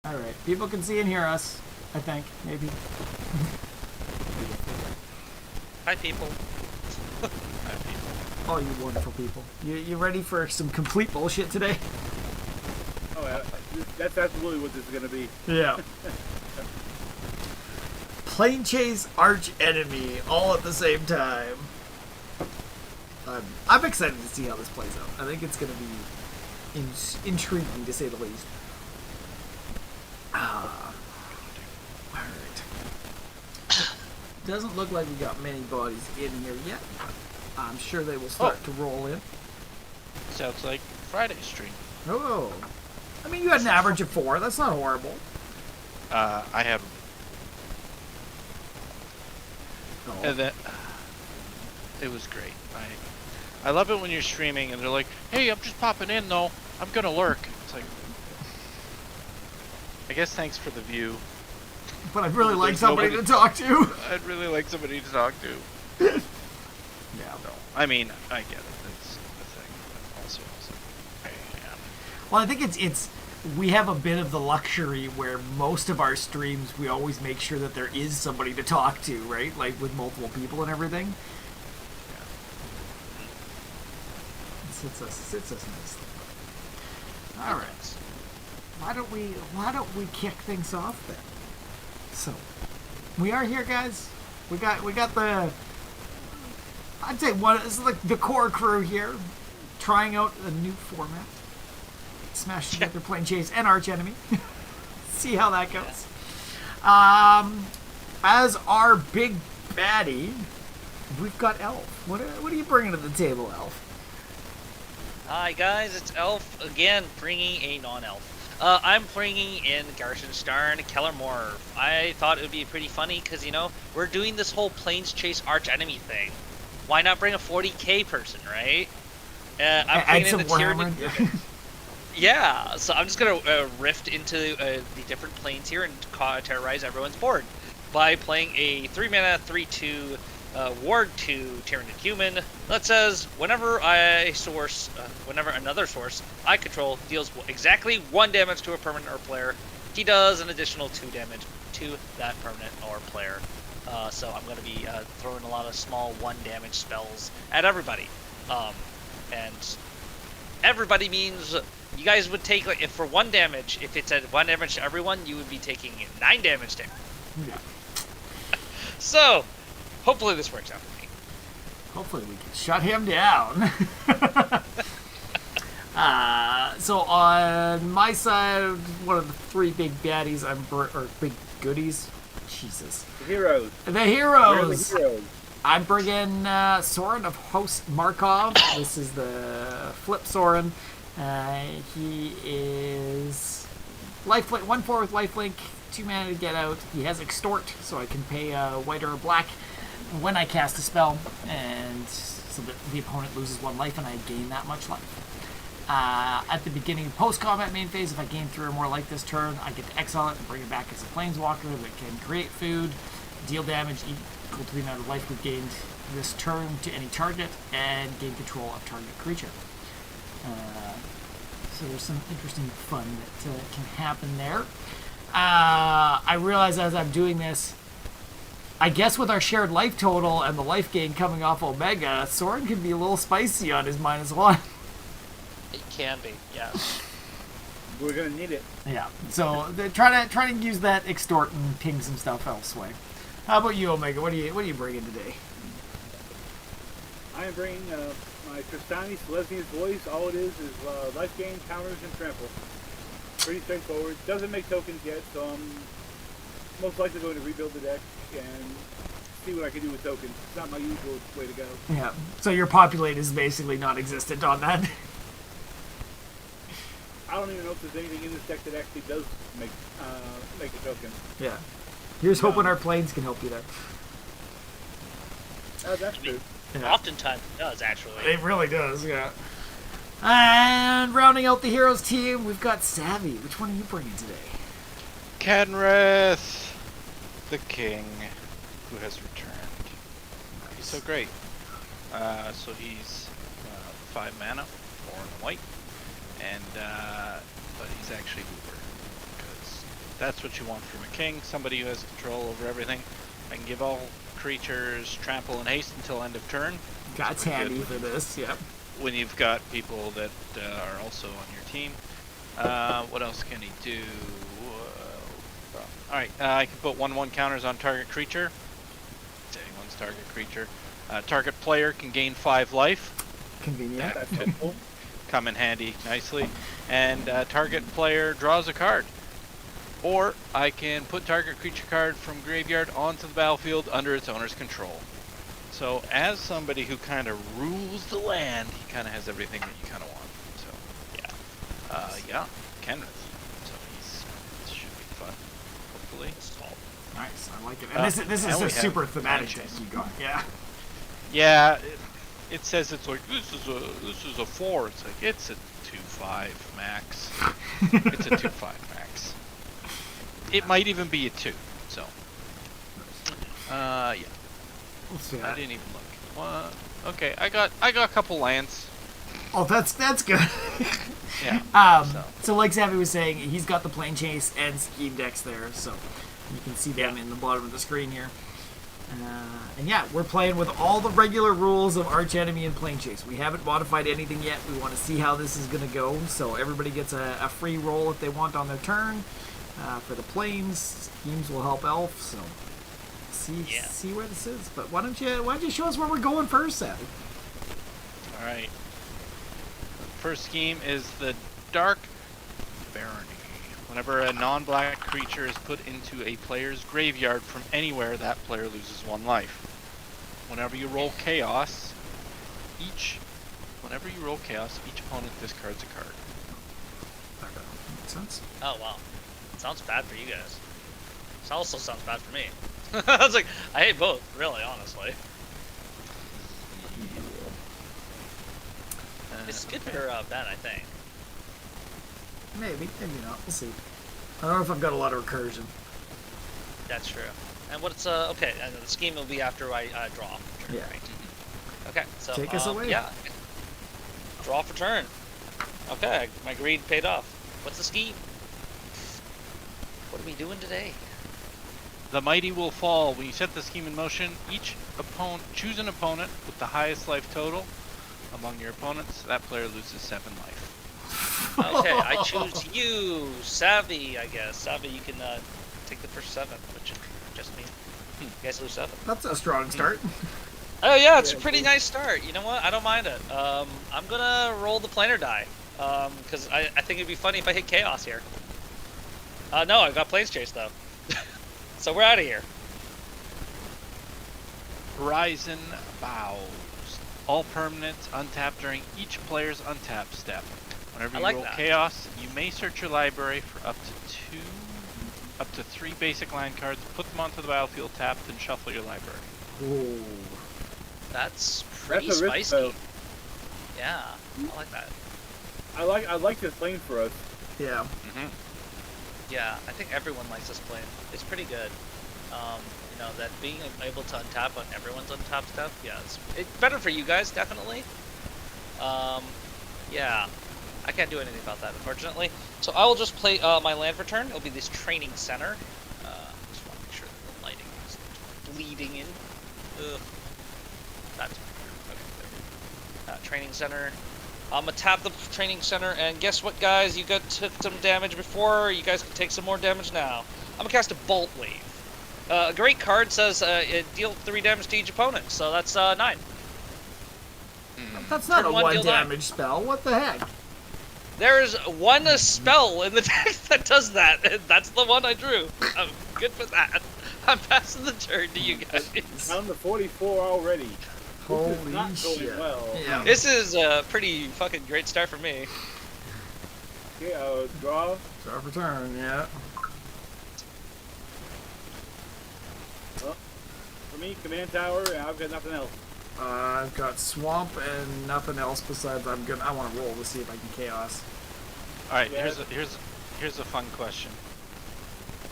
All right. People can see and hear us, I think. Maybe. Hi, people. Hi, people. Oh, you wonderful people. You ready for some complete bullshit today? Oh, yeah. That's absolutely what this is going to be. Yeah. Planechase, Archenemy, all at the same time. I'm excited to see how this plays out. I think it's going to be intriguing, to say the least. Alright. Doesn't look like we got many bodies in here yet. I'm sure they will start to roll in. Sounds like Friday stream. Oh. I mean, you had an average of 4. That's not horrible. I had... Oh. And then... it was great. I love it when you're streaming and they're like, hey, I'm just popping in though. I'm gonna lurk. It's like... I guess thanks for the view. But I'd really like There's somebody nobody- to talk to. I'd really like somebody to talk to. Yeah. No. I mean, I get it. It's a thing. But also, I am. Well, I think it's we have a bit of the luxury where most of our streams we always make sure that there is somebody to talk to, right? Like with multiple people and everything. It sits us nicely. All right. Why don't we kick things off then? So, we are here, guys. We got the, I'd say this is like the core crew here, trying out a new format. Smash together Planechase and Archenemy. See how that goes. As our big baddie, we've got Elf. What are you bringing to the table, Elf? Hi guys, it's Elf again, bringing a non-elf. I'm bringing in Garsenstarn Kellermorph. I thought it would be pretty funny because, you know, we're doing this whole Planechase Archenemy thing. Why not bring a 40k person, right? I'm bringing in the Warhammer. Yeah, so I'm just going to rift into the different planes here and terrorize everyone's board by playing a 3-mana, 3/2 Ward 2 Tyrannid Human that says whenever another source I control deals exactly 1 damage to a permanent or player, he does an additional 2 damage to that permanent or player. So I'm going to be throwing a lot of small 1 damage spells at everybody. And everybody means you guys would take, like, if for 1 damage, if it's at 1 damage to everyone, you would be taking 9 damage to everyone. Yeah. So, hopefully this works out for me. Hopefully we can shut him down. So on my side, one of the 3 big baddies, or big goodies. Jesus. The heroes. The heroes. Where are the heroes? I'm bringing Soren of Host Markov. This is the flip Soren. He is lifelink, 1/4 with lifelink, 2 mana to get out. He has extort, so I can pay white or black when I cast a spell, and so that the opponent loses 1 life and I gain that much life. At the beginning of post-combat main phase, if I gain 3 or more life this turn, I get to exile it and bring it back as a planeswalker that can create food, deal damage equal to the amount of life we've gained this turn to any target, and gain control of target creature. So there's some interesting fun that can happen there. I realize as I'm doing this, I guess with our shared life total and the life gain coming off Omega, Soren can be a little spicy on his -1. It can be, yeah. We're going to need it. Yeah, so try to use that extort and ping some stuff elsewhere. How about you, Omega? What are you bringing today? I am bringing my Tristani Selesnia's Voice. All it is life gain, counters, and trample. Pretty straightforward. Doesn't make tokens yet, so I'm most likely going to rebuild the deck and see what I can do with tokens. It's not my usual way to go. Yeah, so your populate is basically non-existent on that. I don't even know if there's anything in this deck that actually does make a token. Yeah. Here's hoping our planes can help you there. That's true. Yeah. Oftentimes it does, actually. It really does, yeah. And rounding out the heroes team, we've got Savvy. Which one are you bringing today? Kenrith, the king, who has returned. He's so great. So he's 5 mana, 4 and white, and but he's actually Hoover because That's what you want from a king, somebody who has control over everything. I can give all creatures trample and haste until end of turn. That's handy for this. Yep. When you've got people that are also on your team. What else can he do? Alright, I can put 1/1 counters on target creature. It's anyone's target creature. Target player can gain 5 life. Convenient. That's helpful. Come in handy nicely. And target player draws a card. Or I can put target creature card from graveyard onto the battlefield under its owner's control. So as somebody who kind of rules the land, he kind of has everything that you kind of want. So yeah, Kenrith. So this should be fun, hopefully. Nice. I like it. And this is we a have super thematic Planechase. thing you got. Yeah. Yeah, it says it's like this is a 4. It's like it's a 2/5 max. It's a 2/5 max. It might even be a 2. So yeah. Let's see I that. didn't even look. Okay, I got a couple lands. Oh, that's good. Yeah. So like Savvy was saying, he's got the Planechase and Scheme decks there, so you can see them in the bottom of the screen here. And yeah, we're playing with all the regular rules of Archenemy and Planechase. We haven't modified anything yet. We want to see how this is going to go, so everybody gets a free roll if they want on their turn. For the planes, Schemes will help Elf, so see where this is. But why don't you show us where we're going first, Savvy? All right. First scheme is the Dark Barony. Whenever a non-black creature is put into a player's graveyard from anywhere, that player loses 1 life. Whenever you roll chaos, each opponent discards a card. Makes sense. Oh wow, sounds bad for you guys. This also sounds bad for me. I was like, I hate both, really, honestly. It's good for Ben, I think. Maybe not. We'll see. I don't know if I've got a lot of recursion. That's true. And what's okay? And the scheme will be after I draw. Turn, Yeah. Right? Okay. So Take us away. Yeah. Draw for turn. Okay, my greed paid off. What's the scheme? What are we doing today? The mighty will fall. When you set the scheme in motion, choose an opponent with the highest life total among your opponents. That player loses 7 life. Okay, I choose you, Savvy. I guess Savvy, you can take the first 7, which is just me. You guys lose 7. That's a strong start. Oh yeah, it's a pretty nice start. You know what? I don't mind it. I'm gonna roll the planar die, because I think it'd be funny if I hit chaos here. No, I got Planechase though. So we're out of here. Horizon Bows. All permanents untap during each player's untap step. Whenever you roll chaos, you may search your library for up to 3 basic land cards, put them onto the battlefield tapped, and shuffle your library. Ooh. That's pretty That's a risk, spicy. though. Yeah, I like that. I like this lane for us. Yeah. Yeah, I think everyone likes this plane. It's pretty good. You know, that being able to untap on everyone's untap step, yeah, it's better for you guys, definitely. Yeah, I can't do anything about that, unfortunately. So I will just play my land for turn. It'll be this training center. Just want to make sure that the lighting is bleeding in. Ugh. That's okay. There. Training center. I'm gonna tap the training center, and guess what, guys? You took some damage before. You guys can take some more damage now. I'm gonna cast a Bolt Wave. A great card says deal 3 damage to each opponent, so that's 9. That's not Turn a 1, 1 deal damage spell. What the heck? There is one spell in the deck that does that, and that's the one I drew. I'm good for that. I'm passing the turn to you guys. Down to 44 already. Holy This is not going shit. well. Yeah. This is a pretty fucking great start for me. Okay, draw. Draw for turn, yeah. Well, for me, command tower, and I've got nothing else. I've got swamp and nothing else besides I want to roll to see if I can chaos. All right, Yeah. here's a fun question.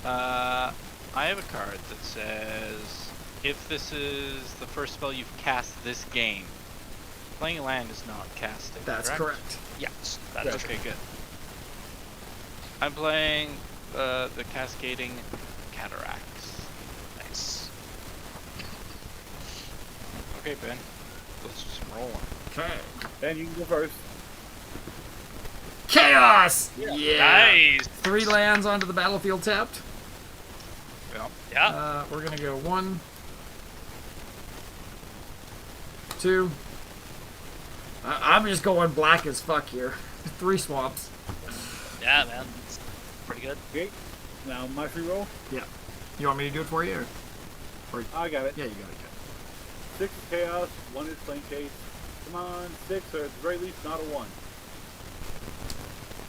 I have a card that says if this is the first spell you've cast this game, playing a land is not casting. That's correct. Yes, that is true. Okay, good. I'm playing the Cascading Cataracts. Nice. Okay, Ben. Let's just roll on. Okay. Ben, you can go first. Chaos! Yeah. Nice. 3 lands onto the battlefield tapped. Yeah. Yeah. We're gonna go 1, 2. I'm just going black as fuck here. 3 swamps. Yeah, man. It's pretty good. Okay. Now my free roll. Yeah. You want me to do it for you? Or I got it. yeah, you got it. 6 is chaos. 1 is Planechase. Come on, 6 or at the very least not a 1.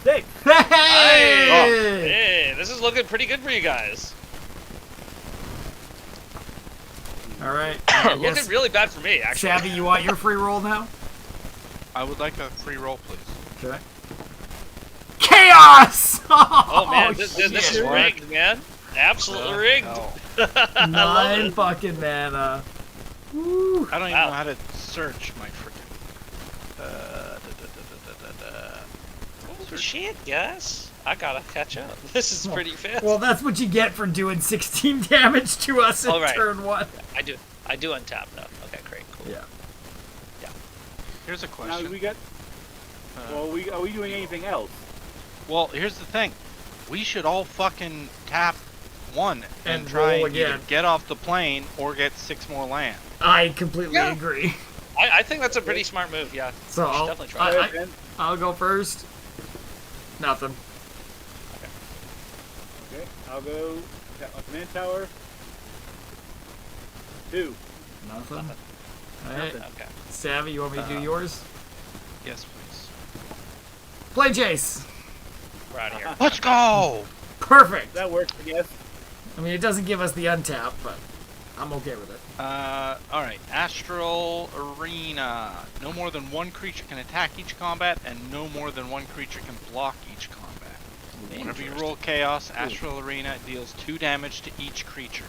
6. Hey! Hey, this is looking pretty good for you guys. All right. Looking really bad for me, actually. Savvy, you want your free roll now? I would like a free roll, please. Okay. Chaos! Oh man, this shit. is rigged, man. Absolutely rigged. Hell. I love 9 it. fucking mana. Woo. I don't even Wow. know how to search my freaking. Holy shit, guys. I gotta catch up. This is pretty fast. Well, that's what you get for doing 16 damage to us in All right. turn 1. I do untap now. Okay, great, cool. Yeah. Here's a Now question. we got. Well, are we doing anything else? Well, here's the thing. We should all fucking tap 1 and And try roll and either again. get off the plane or get 6 more land. I completely Yeah. agree. I think that's a pretty smart move, yeah. So We should I'll, definitely try Go I, ahead, Ben. I'll go first. Nothing. Okay. I'll go. Command tower. 2. Nothing. All right. Okay. Savvy, you want me to do yours? Yes, please. Planechase. We're out of here. Let's go! Perfect. That works, I guess. I mean, it doesn't give us the untap, but I'm okay with it. Alright. Astral Arena. No more than 1 creature can attack each combat, and no more than 1 creature can block each combat. Whenever you roll Chaos, Astral Arena deals 2 damage to each creature.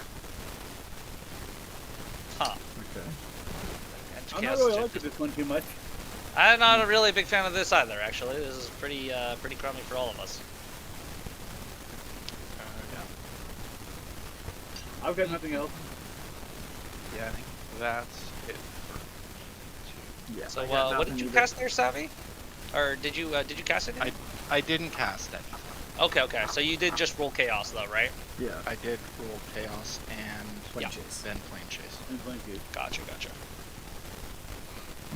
Huh. Okay. I'm Chaos not really is liking this one too much. I'm not a really big fan of this either, actually. This is pretty crummy for all of us. I've got nothing else. Yeah, I think that's it for Yeah. So, I got what nothing did you either. cast there, Savvy? Or did you cast it? I didn't cast anything. Okay. So you did just roll chaos, though, right? Yeah. I did roll Chaos and Planechase. then Planechase. And Planechase. Gotcha.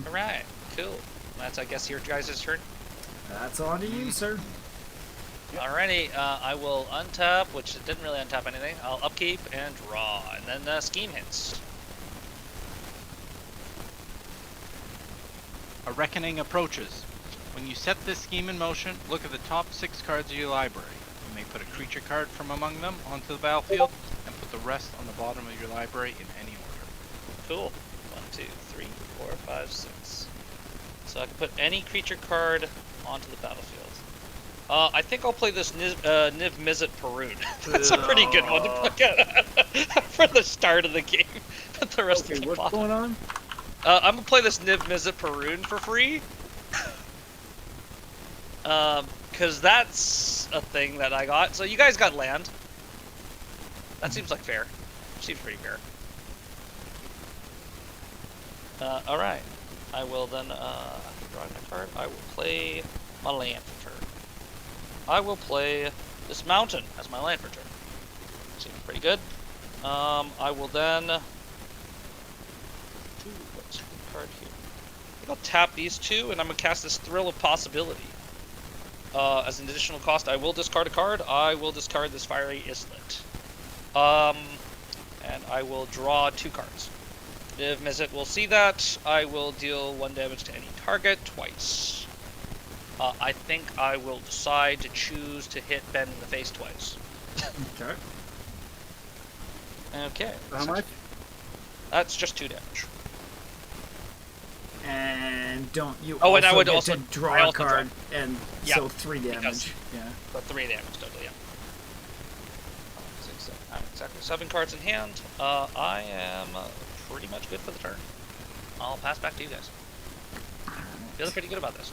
All right, cool. That's, I guess, your guys' turn. That's on to you, sir. Alrighty, I will untap, which didn't really untap anything. I'll upkeep and draw, and then scheme hits. A reckoning approaches. When you set this scheme in motion, look at the top 6 cards of your library. You may put a creature card from among them onto the battlefield, and put the rest on the bottom of your library in any order. Cool. 1, 2, 3, 4, 5, 6. So I can put any creature card onto the battlefield. I think I'll play this Niv Mizzet Perun. That's a pretty good one to look at for the start of the game. But the rest Okay, of the what's bottom. going on? I'm gonna play this Niv Mizzet Perun for free. Cause that's a thing that I got. So you guys got land. That seems like fair. Seems pretty fair. Alright. I will then, draw my card. I will play my land for turn. I will play this mountain as my land for turn. Seems pretty good. I will then what's the card here? I think I'll tap these 2, and I'm gonna cast this Thrill of Possibility. As an additional cost, I will discard a card. I will discard this Fiery Islet. And I will draw 2 cards. If Mizzet will see that, I will deal 1 damage to any target twice. I think I will decide to choose to hit Ben in the face twice. Okay. Okay. How much? That's just 2 damage. And don't you Oh, also and I would get also to I draw a also draw. card, and Yeah, so 3 damage. because- Yeah. So 3 damage total, yeah. 6, 7, I have exactly 7 cards in hand. I am pretty much good for the turn. I'll pass back to you guys. Feeling pretty good about this.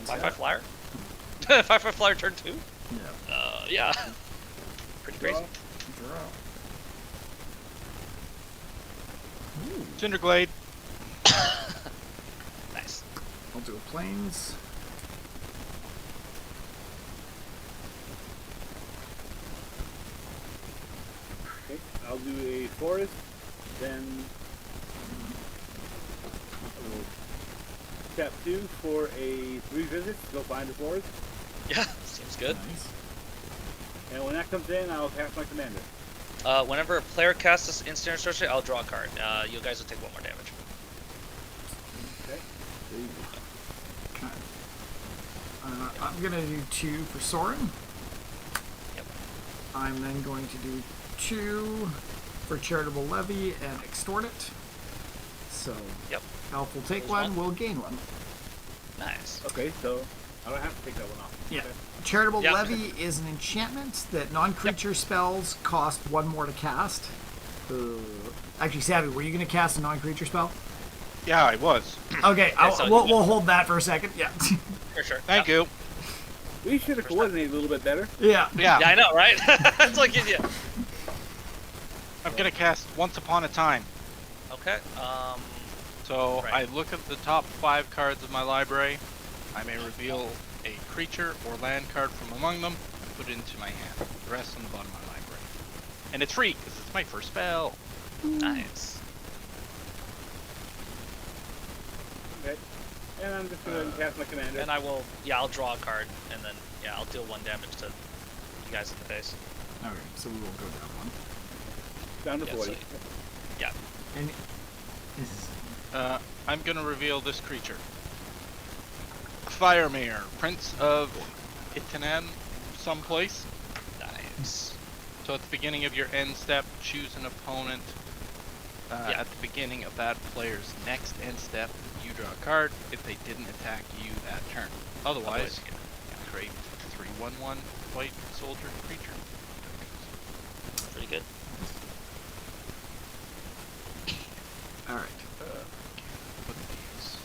Wi-Fi flyer? 5/5 flyer turn 2? Yeah. Yeah. Pretty crazy. Draw. Ooh. Cinderglade. Nice. I'll do a plains. Okay, I'll do a forest, then I will tap 2 for a 3 visits, go find the forest, Yeah, seems good. Nice. and when that comes in, I'll cast my commander. Whenever a player casts this instant or sorcery, I'll draw a card. You guys will take 1 more damage. Okay. Okay. I'm gonna do 2 for Soren. Yep. I'm then going to do 2 for Charitable Levy and Extort it. So Yep. Elf will take Lose 1, one. we'll gain 1. Nice. Okay, so I don't have to take that one off. Yeah. Okay. Charitable Yep. Levy is an enchantment that non-creature spells cost 1 more to cast. Actually, Savvy, were you going to cast a non-creature spell? Yeah, I was. Okay, so- we'll hold that for a second. Yeah. For sure. Thank you. We should have coordinated a little bit better. Yeah. Yeah, Yeah, I know, right? It's like, yeah. I'm gonna cast Once Upon a Time. Okay. So Right. I look at the top 5 cards of my library. I may reveal a creature or land card from among them and put it into my hand. The rest on the bottom of my library. And it's free because it's my first spell. Nice. Okay. And I'm just going to cast my commander. And I'll draw a card, and then, I'll deal 1 damage to you guys in the face. Okay, so we will go down 1. Down to Yeah, 40. so- Yeah. And this is I'm gonna reveal this creature. Firemare, Prince of Itanan, someplace. Nice. So at the beginning of your end step, choose an opponent. Yeah. At the beginning of that player's next end step, you draw a card if they didn't attack you that turn. Otherwise, create 3/1/1 white soldier creature. Pretty good. all right. Put these.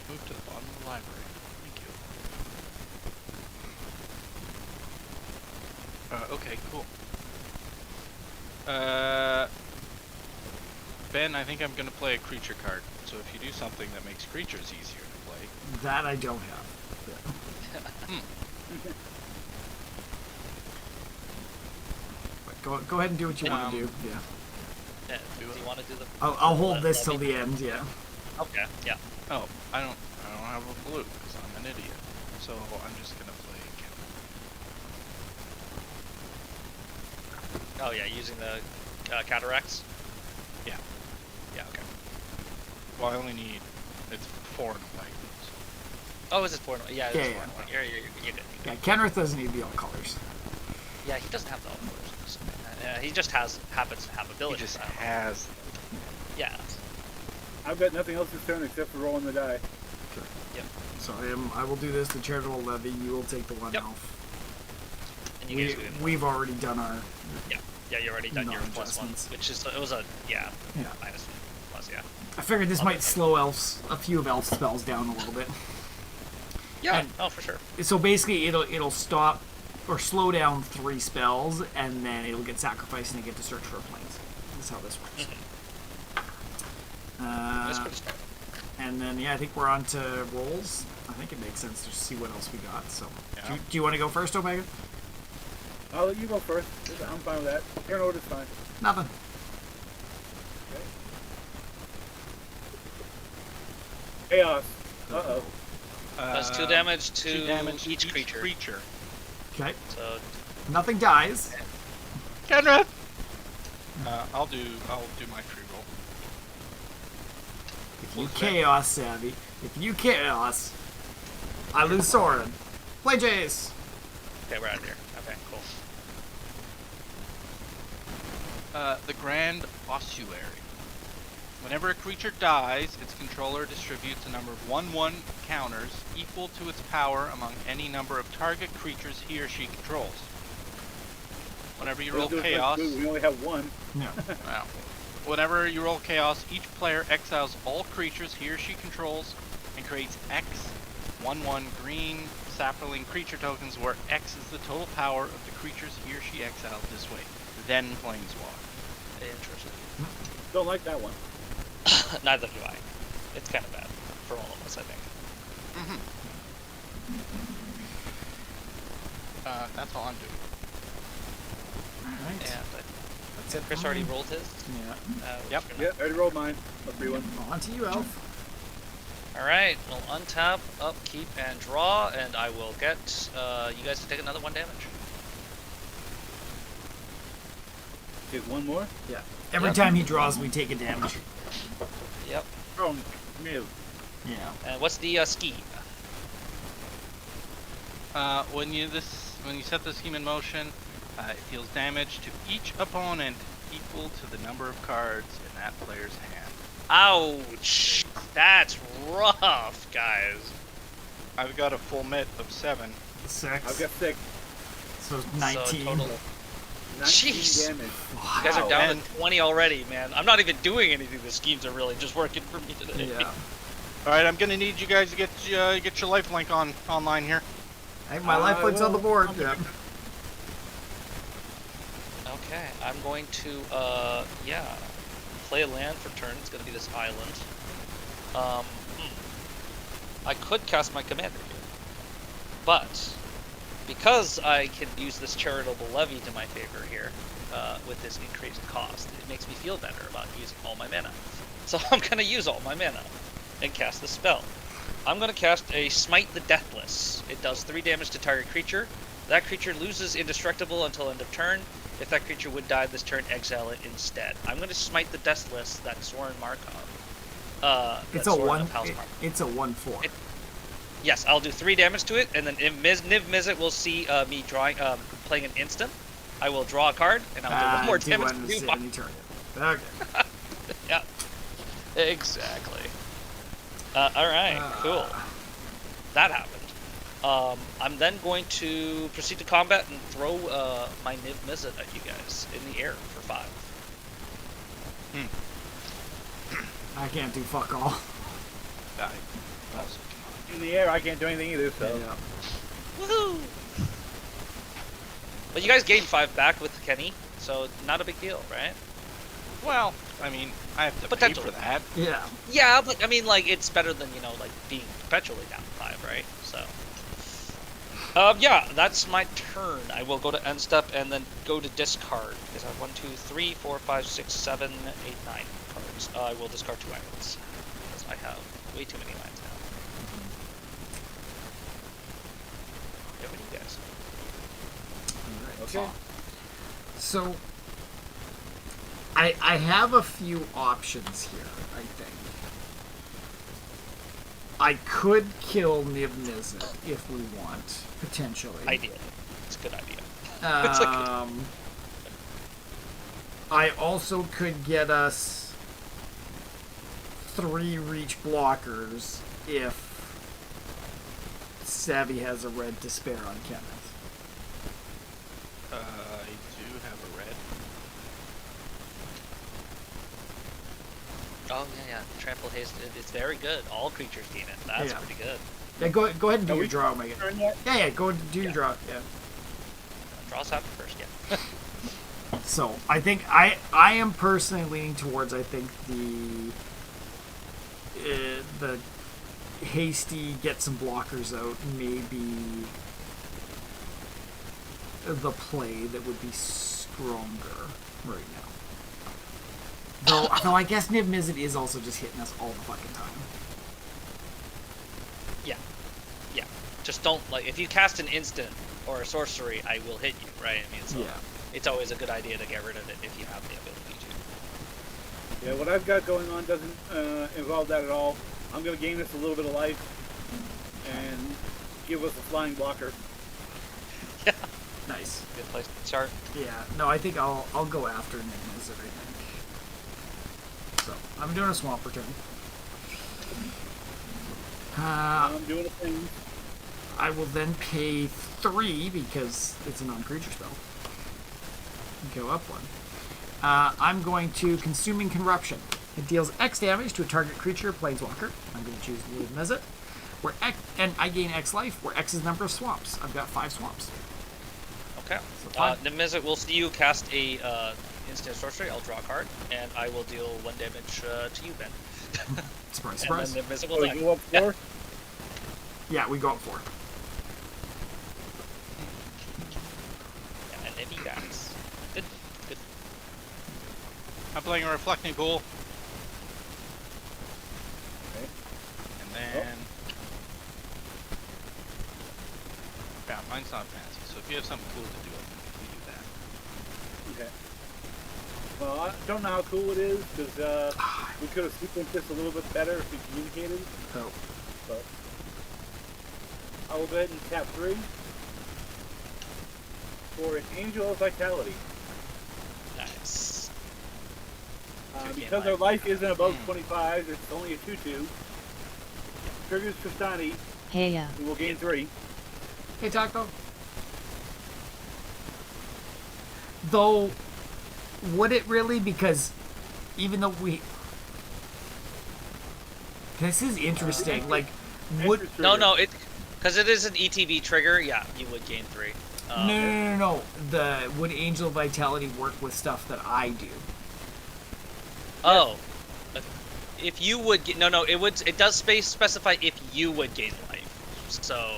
Move to the bottom of the library. Thank you. Okay, cool. Ben, I think I'm gonna play a creature card. So if you do something that makes creatures easier to play, That I don't have. Yeah. But go ahead and do what you want to do. Yeah. Yeah. Do you want to do the? I'll hold the this till levy? the end. Yeah. Okay. Yeah. oh, I don't have a blue because I'm an idiot. So I'm just gonna play again. Oh yeah, using the cataracts. Yeah. Yeah. Okay. Well, I only need it's 4 and a white. Oh, is it 4? Yeah. It's Yeah, 4. yeah. You're good. Yeah. Kenrith doesn't need the all colors. Yeah, he doesn't have the all colors. He just happens to have He abilities. just I don't know. has. Yeah. I've got nothing else this turn except for rolling the die. So I will do this. The charitable levy. You will take the 1 Yep. elf. And you guys can- We've already done our. Yeah, you already done your +1, adjustments. which is it was a Yeah. minus plus yeah. I figured this I'll might do slow a few of elf spells down a little bit. Yeah. And- Oh, for sure. So basically, it'll stop or slow down 3 spells, and then it'll get sacrificed, and they get to search for a planes. That's how this works. That's pretty smart. And then I think we're on to rolls. I think it makes sense to see what else we got. So, Yeah. do you want to go first, Omega? I'll let you go first. I'm fine with that. Turn order's fine. Nothing. Okay. Chaos. Uh-oh. Does 2 damage to 2 damage each creature. Okay. So Nothing dies. Kenrith! I'll do my free roll. If you chaos savvy, if you chaos, I lose Soren. Planechase. okay, we're out of here. Okay, cool. The Grand Ossuary. Whenever a creature dies, its controller distributes a number of 1/1 counters equal to its power among any number of target creatures he or she controls. Whenever you roll Let's do it chaos, first. We only have 1. No. wow. whenever you roll chaos, each player exiles all creatures he or she controls and creates X 1/1 green sapling creature tokens where X is the total power of the creatures he or she exiled this way. Then Planeswalk. Interesting. Don't like that one. Neither do I. It's kind of bad for all of us, I think. That's all I'm doing. Alright. And That's it. Chris for already me. rolled his. Yeah. Yep. Yeah, I already rolled mine. A free one. On to you, Elf. All right. We'll untap, upkeep, and draw, and I will get you guys to take another 1 damage. Get one more. Yeah. Every Yep. time he draws, we take a damage. Yep. Oh, no. Yeah. And what's the scheme? When you set the scheme in motion, it deals damage to each opponent equal to the number of cards in that player's hand. Ouch! That's rough, guys. I've got a full mitt of 7. 6. I've got 6. So 19. So total. 19 Jeez. damage. You guys are Wow. down And- to 20 already, man. I'm not even doing anything. The schemes are really just working for me today. Yeah. All right, I'm gonna need you guys to get your lifelink online here. Hey, my lifelink's on the board. Yeah. Okay, I'm going to, play a land for turn. It's going to be this island. I could cast my commander here. But, because I can use this charitable levy to my favor here, with this increased cost, it makes me feel better about using all my mana. So I'm going to use all my mana and cast the spell. I'm going to cast a Smite the Deathless. It does 3 damage to target creature. That creature loses indestructible until end of turn. If that creature would die this turn, exile it instead. I'm going to Smite the Deathless, that Soren Markov. It's that a Soren 1. of House Markov. It's a 1/4. Yes, I'll do 3 damage to it, and then if Niv Mizzet will see me drawing, playing an instant. I will draw a card, and I'll do 1 more damage to do any turn. Okay. Yeah, exactly. Alright, cool. That happened. I'm then going to proceed to combat and throw my Niv Mizzet at you guys in the air for 5. I can't do fuck all. In the air, I can't do anything either, so. Yeah. Woohoo! But you guys gained 5 back with Kenny, so not a big deal, right? Well, I mean, I have to pay Potentially. for that. Yeah. Yeah, but I mean, like, it's better than, like, being perpetually down 5, right? So. Yeah, that's my turn. I will go to end step and then go to discard. Because I have 1, 2, 3, 4, 5, 6, 7, 8, 9 cards. I will discard 2 islands. Because I have way too many lands now. Yeah, what do you guys? Okay. So, I have a few options here, I think. I could kill Niv Mizzet if we want, potentially. Idea. It's a good idea. I also could get us 3 reach blockers if Savvy has a red to spare on Kenneth. I do have a red. Oh, yeah. Trample haste. It's very good. All creatures gain it. That's Yeah. pretty good. Yeah, go ahead and do Are your we draw, Megan. turn yet? Yeah, go do your draw. Yeah. Draws happen first, yeah. So I think I am personally leaning towards the hasty get some blockers out maybe the play that would be stronger right now. Though I guess Niv Mizzet is also just hitting us all the fucking time. Yeah. Just don't, like, if you cast an instant or a sorcery, I will hit you, right? I mean, so Yeah. it's always a good idea to get rid of it if you have the ability to. Yeah, what I've got going on doesn't involve that at all. I'm going to gain us a little bit of life and give us a flying blocker. Yeah. Nice. Good place to start. Yeah. No, I think I'll go after Niv Mizzet, I think. So I'm doing a swamp return. I'm doing a thing. I will then pay 3 because it's a non-creature spell. Go up 1. I'm going to Consuming Corruption. It deals X damage to a target creature, planeswalker. I'm going to choose the Mizzet. Where X, and I gain X life, where X is the number of swamps. I've got 5 swamps. Okay. So The Mizzet will see you cast a instant sorcery. I'll draw a card, and I will deal 1 damage to you, Ben. Surprise, surprise. And then the Mizzet So will you die. go up 4? Yeah, we go up 4. Yeah, and heavy guys. Good. Good. I'm playing a Reflecting Pool. Okay. And then... Yeah, mine's not fancy, so if you have something cool to do, we do that. Okay. Well, I don't know how cool it is, because we could have sequenced this a little bit better if we communicated. Oh. But I will go ahead and tap 3 for an Angel of Vitality. Nice. Because our life isn't above 25, it's only a 2/2. Triggers Tristani, Hey, yeah. we will gain 3. Hey, Taco. Though, would it really? Because even though we... This is interesting. Like, would... Extra No, trigger. no, because it is an ETB trigger. Yeah, you would gain 3. No. Would Angel Vitality work with stuff that I do? Oh, if you would get it does specify if you would gain life. So,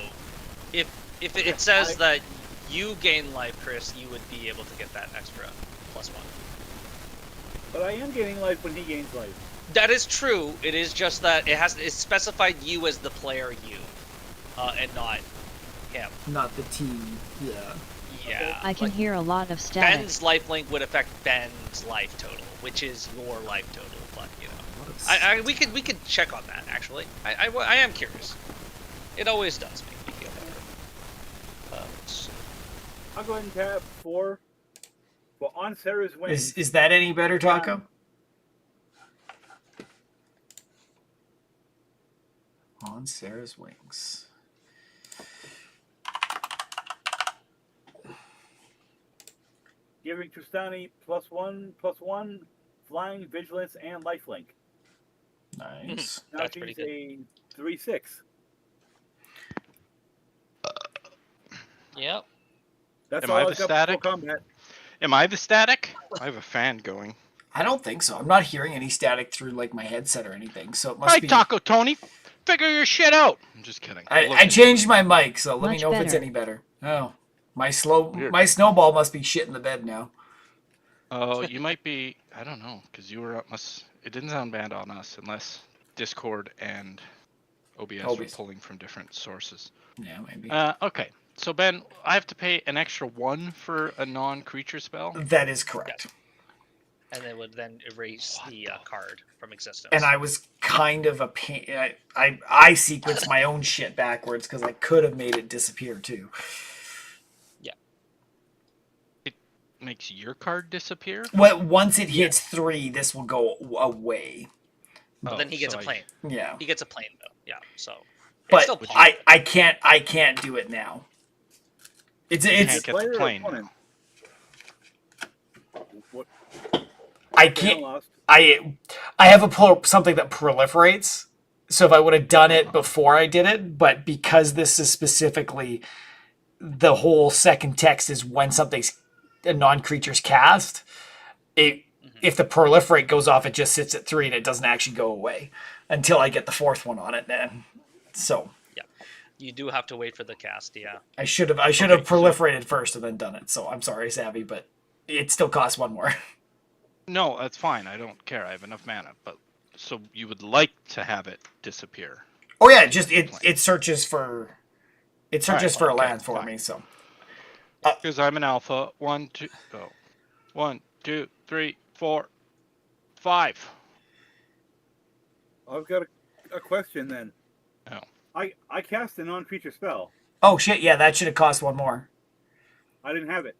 if it says that you gain life, Chris, you would be able to get that extra +1. But I am gaining life when he gains life. That is true. It is just that it's specified you as the player you, and not him. Not the team. Yeah. Yeah. I can like, hear a lot of static. Ben's lifelink would affect Ben's life total, which is your life total. But you know, we could check on that actually. I am curious. It always does make me feel better. So- I'll go ahead and tap 4 for On Sarah's Wings. Is that any better, Taco? On Sarah's Wings. Giving Tristani +1/+1, flying, vigilance, and lifelink. Nice. Now That's pretty she's a 3/6. Yep. That's Am all I I've the got for static? combat. Am I the static? I have a fan going. I don't think so. I'm not hearing any static through like my headset or anything, so it must Alright, be. Taco Tony, figure your shit out. I'm just kidding. I changed my mic, so let me Much know if it's better. any better. Oh, my Weird. my snowball must be shit in the bed now. Oh, you might be. I don't know, because you were it didn't sound bad on us unless Discord and OBS were OBS. pulling from different sources. Yeah, maybe. Okay, so Ben, I have to pay an extra 1 for a non-creature spell. That is correct. And it would then erase the card from existence. And I was kind of a pain. I sequenced my own shit backwards because I could have made it disappear too. It makes your card disappear. Well, once it hits 3, this will go away. But Oh, then he gets so a plane. Yeah, He gets a plane though. Yeah. So. It's but still possible. I can't do it now. It's can't get Player the or plane. opponent? What? I Dan can't. lost. I have something that proliferates. So if I would have done it before I did it, but because this is specifically the whole second text is when something's a non-creature's cast, if the proliferate goes off, it just sits at 3 and it doesn't actually go away until I get the 4th one on it. Then, so Yeah. You do have to wait for the cast. Yeah. I should have proliferated first and then done it. So I'm sorry, Savvy, but it still costs 1 more. No, that's fine. I don't care. I have enough mana. But so you would like to have it disappear? Oh yeah, just it searches for for a okay, land for fine. me. So Because I'm an alpha. 1, 2, 1, 2, 3, 4, 5. I've got a question then. Oh. I cast a non-creature spell. oh shit, yeah, that should have cost 1 more. I didn't have it.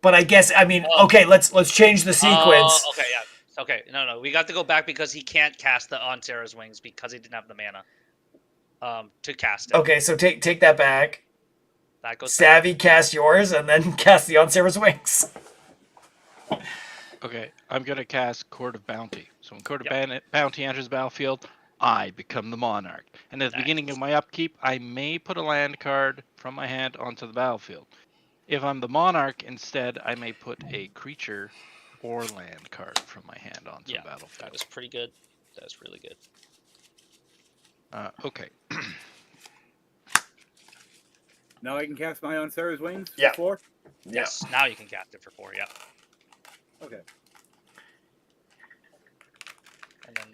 But I guess okay, let's change the sequence. Okay. Yeah. Okay. No. We got to go back because he can't cast the On Sarah's Wings because he didn't have the mana. To cast it. Okay, so take that back. That goes. Savvy, cast yours, and then cast the On Sarah's Wings. Okay, I'm gonna cast Court of Bounty. So when Court of Yep. Bounty enters the battlefield, I become the monarch. And at the beginning of my upkeep, I may put a land card from my hand onto the battlefield. If I'm the monarch instead, I may put a creature or land card from my hand onto Yeah, the battlefield. that is pretty good. That's really good. Okay. Now I can cast my on Sarah's Wings Yeah. for 4? Yes, now you can cast it for 4, yeah. Okay. And then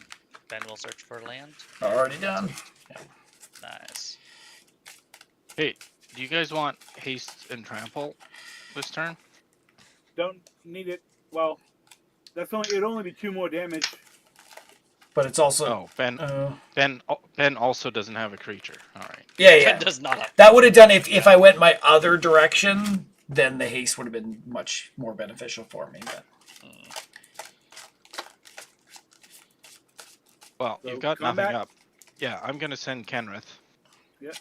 Ben will search for land. Already done. Nice. Hey, do you guys want haste and trample this turn? Don't need it. Well, it'd only be 2 more damage. But it's also. Oh, Ben also doesn't have a creature. All right. Yeah, Ben does not have. That would have done if I went my other direction, then the haste would have been much more beneficial for me. But. Well, So you've got combat? nothing up. Yeah, I'm gonna send Kenrith. Yep.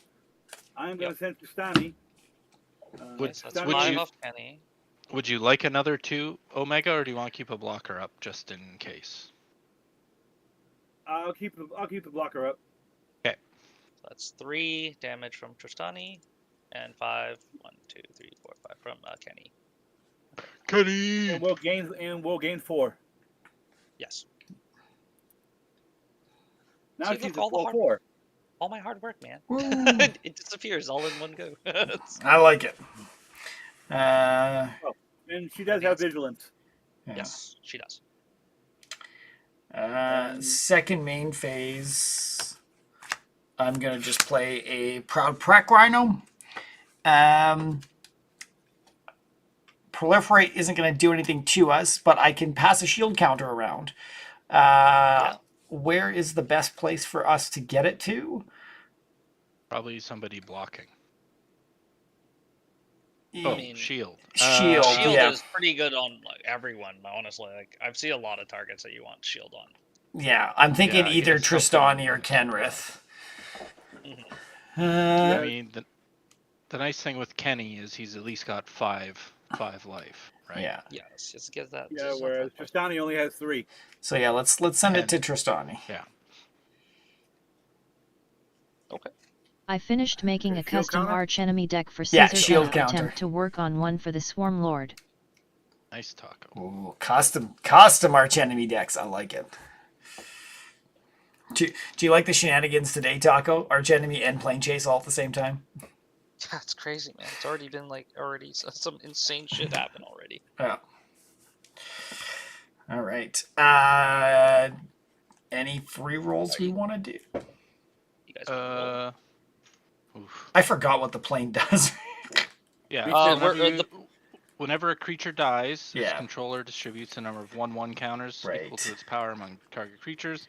I'm going to send Tristani. Would- So that's would 5 you- off Kenny. Would you like another 2 Omega, or do you want to keep a blocker up just in case? I'll keep the blocker up. So that's 3 damage from Tristani, and 5, 1, 2, 3, 4, 5 from Kenny. Kenny! And we'll gain 4. Yes. Now See, she's look, a all the 4/4. All my hard work, man. Woo. It disappears all in one go. I like it. And she does have vigilance. Yeah. Yes, she does. Second main phase, I'm going to just play a Proud Prac Rhino. Proliferate isn't going to do anything to us, but I can pass a shield counter around. Where is the best place for us to get it to? Probably somebody blocking. I mean, shield. Shield. Shield yeah. is pretty good on like everyone, honestly. Like I've seen a lot of targets that you want shield on. Yeah, I'm thinking Yeah, either it's something- Tristani or Kenrith. I mean, the nice thing with Kenny is he's at least got 5 life, right? Yeah. Yes, just get that. Yeah, just whereas something. Tristani only has 3. So yeah, let's send it to Tristani. Yeah. I finished making a Shield custom counter? Archenemy deck for Yeah, Caesar shield and counter. attempt to work on one for the Swarm Lord. Nice taco. Ooh, custom Archenemy decks. I like it. Do you like the shenanigans today, Taco? Archenemy and Planechase all at the same time? That's crazy, man. It's already been like some insane shit happened already. Yeah. All right. Any free rolls we want to do? You guys wanna roll? Oof. I forgot what the plane does. Yeah. we're- whenever a creature dies, its Yeah. controller distributes a number of 1/1 counters equal Right. to its power among target creatures.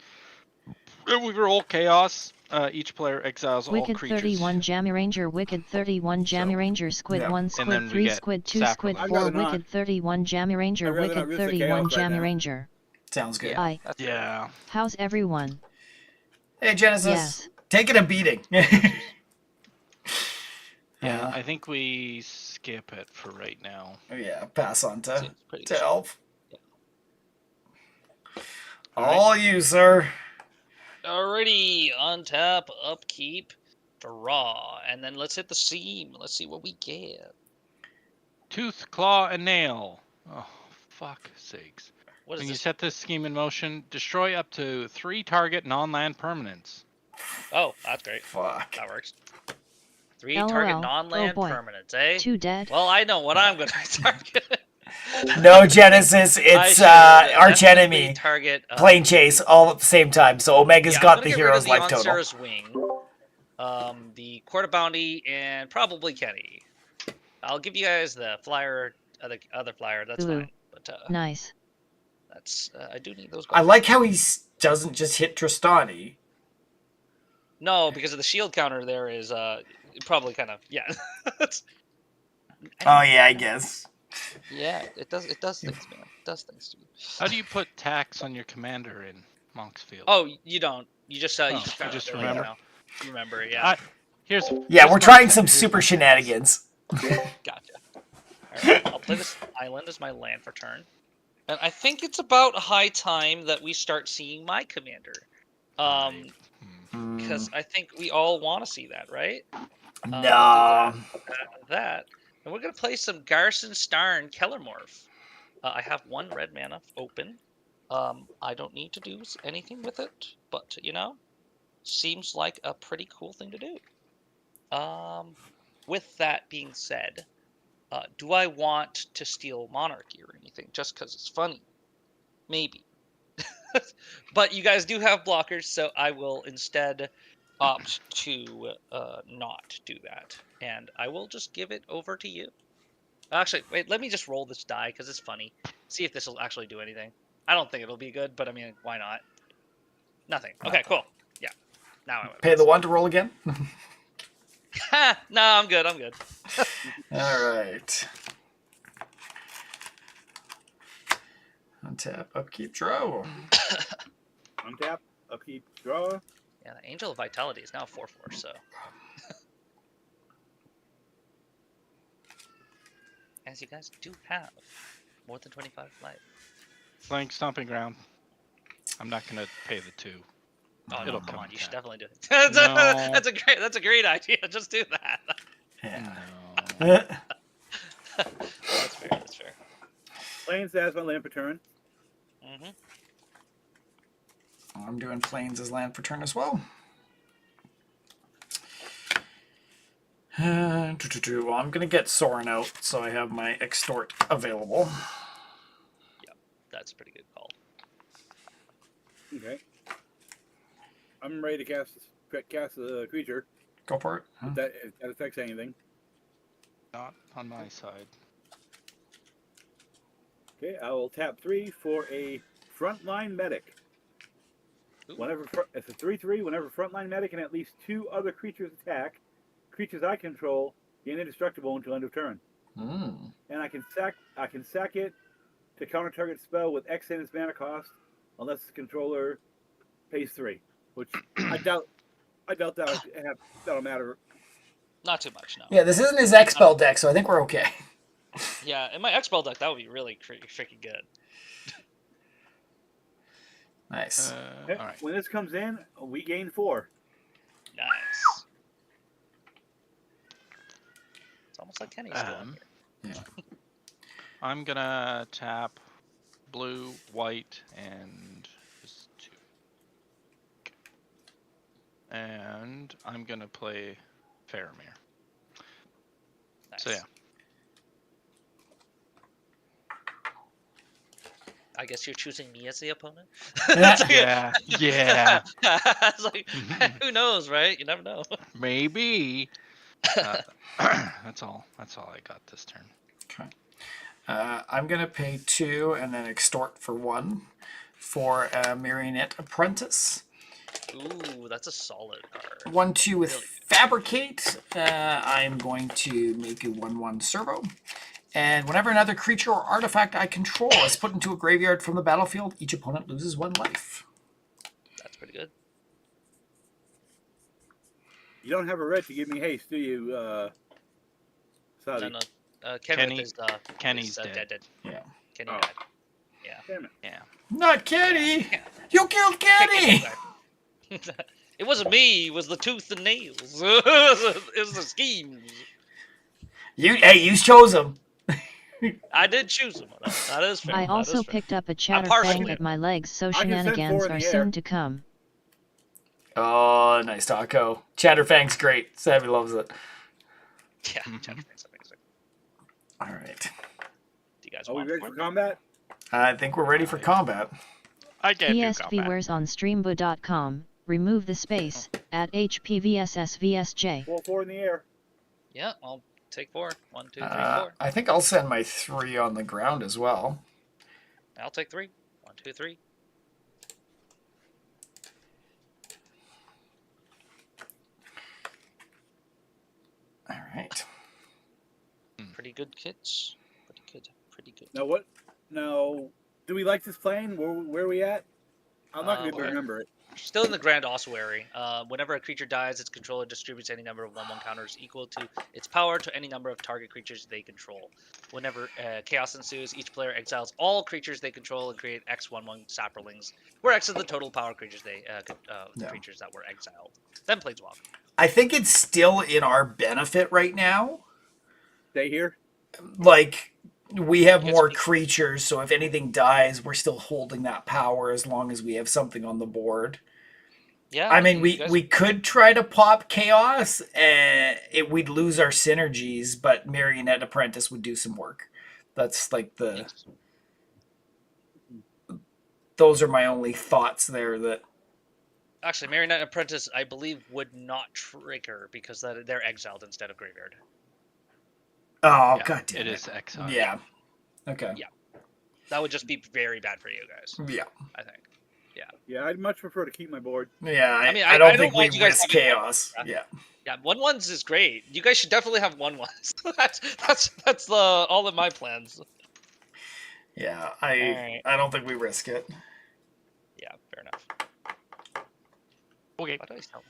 And we roll chaos. Each player exiles all Wicked creatures. 31 Jammy Ranger, Wicked 31 Jammy Ranger, Squid yeah. 1, And Squid then we 3, get Squid 2, Sacrilege. Squid I'd 4, rather not. Wicked 31 Jammy Ranger, I'd rather not Wicked risk the 31 chaos right Jammy now. Ranger. Sounds good. I. That's Yeah. How's everyone? Hey, Genesis. Yes. Taking a beating. Yeah, I think we skip it for right now. Yeah, pass on to Seems pretty good. Elf. Yeah. All you, sir. Alrighty, untap, upkeep, draw, and then let's hit the seam. Let's see what we get. Tooth, claw, and nail. Oh, fuck sakes. What is When you this? set this scheme in motion, destroy up to 3 target non-land permanents. Oh, that's great. Fuck. That works. 3 LOL. target Oh non-land boy. permanents, eh? 2 dead. Well, I know what I'm gonna target. No, Genesis. It's Archenemy. Target Planechase all at the same time. So Omega's yeah, I'm got gonna the get rid hero's of life the total. Ansar's Wing, the Court of Bounty, and probably Kenny. I'll give you guys the flyer, other flyer. That's Ooh. fine. But Nice. that's I do need those. I like how he doesn't just hit Tristani. No, because of the shield counter. There is probably kind of yeah. Oh yeah, I guess. Yeah, it does things, man. It does things to you. How do you put tax on your commander in Monksfield? Oh, you don't. You just Oh, just, you just do it remember? now. You remember, yeah. Here's Yeah, we're my trying tip. some Here's super shenanigans. Gotcha. Alright, I'll play this island as my land for turn. And I think it's about high time that we start seeing my commander. Because I think we all want to see that, right? No. That. And we're going to play some Garson Starn Kellermorph. I have 1 red mana open. I don't need to do anything with it, but, seems like a pretty cool thing to do. With that being said, do I want to steal Monarchy or anything just because it's funny? Maybe. But you guys do have blockers, so I will instead opt to not do that. And I will just give it over to you. Actually, wait, let me just roll this die because it's funny. See if this will actually do anything. I don't think it'll be good, but I mean, why not? Nothing. Okay, cool. Yeah. Now I Pay the 1 to roll again. No, I'm good. I'm good. All right. Untap, upkeep, draw. Untap, upkeep, draw. Yeah, the Angel of Vitality is now 4/4, so. As you guys do have more than 25 life. Flank Stomping Ground. I'm not gonna pay the 2. Oh no, It'll come on! You should tap. definitely do it. No. That's a great idea. Just do that. Yeah. No. That's fair. That's fair. Plains as my land per turn. Mm-hmm. I'm doing plains as land for turn as well. Well, I'm going to get Sorin out, so I have my extort available. Yep, that's a pretty good call. Okay. I'm ready to cast a creature. Go for it. If that affects anything. Not on my side. Okay, I will tap 3 for a frontline medic. Ooh. Whenever it's a 3/3. Whenever frontline medic and at least 2 other creatures attack, creatures I control gain indestructible until end of turn. And I can sack it to counter target spell with X in its mana cost, unless the controller pays 3, which I doubt that'll matter. Not too much, no. Yeah, this isn't his X-Spell deck, so I think we're okay. Yeah, in my X-Spell deck, that would be really freaking good. Nice. Okay, All right. when this comes in, we gain 4. Nice. It's almost like Kenny's doing here. Yeah. I'm gonna tap blue, white, and just 2. And I'm gonna play Faramir. Nice. So yeah. I guess you're choosing me as the opponent? Yeah. Yeah. It's like, who knows, right? You never know. Maybe. That's all I got this turn. Okay. I'm going to pay 2 and then extort for 1 for a Marionette Apprentice. Ooh, that's a solid card. 1/2 with Really? Fabricate. I'm going to make a 1/1 servo. And whenever another creature or artifact I control is put into a graveyard from the battlefield, each opponent loses 1 life. That's pretty good. You don't have a red to give me haste, do you, Saudi? No. Kenny- is Kenny's dead. Yeah. Kenny Oh. died. Yeah. Damn it. Yeah. Not Kenny! You killed Kenny! It wasn't me. It was the tooth and nails. It was the schemes. You chose him. I did choose him. That is fair. I That also is fair. picked up a partially Chatterfang at my legs, so can send shenanigans 4 in are the air. soon to come. Oh, nice taco. Chatterfang's great. Savvy loves it. Yeah, Chatterfang's amazing. All right. Do you guys Are we want ready one? for combat? I think we're ready for combat. I can't do PS combat. viewers on streambo.com. Remove the space at HPVSSVSJ. 4 in the air. Yeah, I'll take 4. 1, 2, 3, 4. I think I'll send my 3 on the ground as well. I'll take 3. 1, 2, 3. All right. Pretty good kits. Pretty good. Pretty good. Now what? Now, do we like this plane? Where are we at? I'm not going to be able to where? remember it. still in the Grand Ossuary. Whenever a creature dies, its controller distributes any number of 1/1 counters equal to its power to any number of target creatures they control. Whenever chaos ensues, each player exiles all creatures they control and create X 1/1 sapperlings, where X is the total power creatures creatures that were exiled. Then Planeswalk. I think it's still in our benefit right now. Stay here. Like, we have You guys more can- creatures, so if anything dies, we're still holding that power as long as we have something on the board. Yeah. I mean, you guys- we could try to pop Chaos, and we'd lose our synergies, but Marionette Apprentice would do some work. That's like those are my only thoughts there. That Actually, Marionette Apprentice, I believe, would not trigger because they're exiled instead of graveyard. oh Yeah, god damn it is exile. Yeah. Okay. Yeah. That would just be very bad for you guys, Yeah. I think. Yeah, I'd much prefer to keep my board. Yeah. I mean, I I don't don't think we mind you guys risk having Chaos. Yeah. Yeah, 1/1s is great. You guys should definitely have 1/1s. that's all in my plans. Yeah. Alright. I don't think we risk it. Yeah, fair enough. Okay. Why do I tell?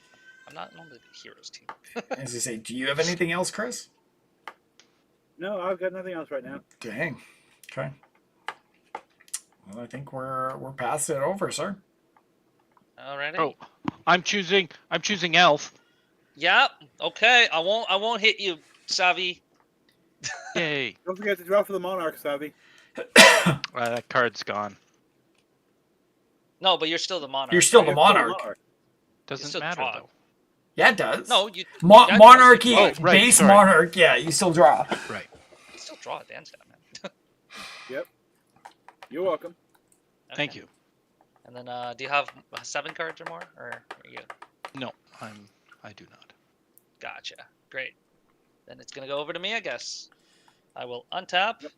I'm not on the heroes team. As I say, do you have anything else, Chris? No, I've got nothing else right now. Dang. Okay. Well, I think we're past it over, sir. Alrighty. Oh, I'm choosing Elf. Yeah. Okay. I won't hit you, Savvy. Yay. Don't forget to draw for the Monarch, Savvy. That card's gone. No, but you're still the monarch. You're still the You're monarch. Doesn't still matter draw. though. Yeah, it does. No, you that- Monarchy, Oh, right, base sorry. monarch. Yeah, you still draw. Right. you still draw a dance down, man. Yep. You're welcome. Thank Okay. you. And then, do you have 7 cards or more, or are you? No, I do not. Gotcha. Great. Then it's gonna go over to me, I guess. I will untap,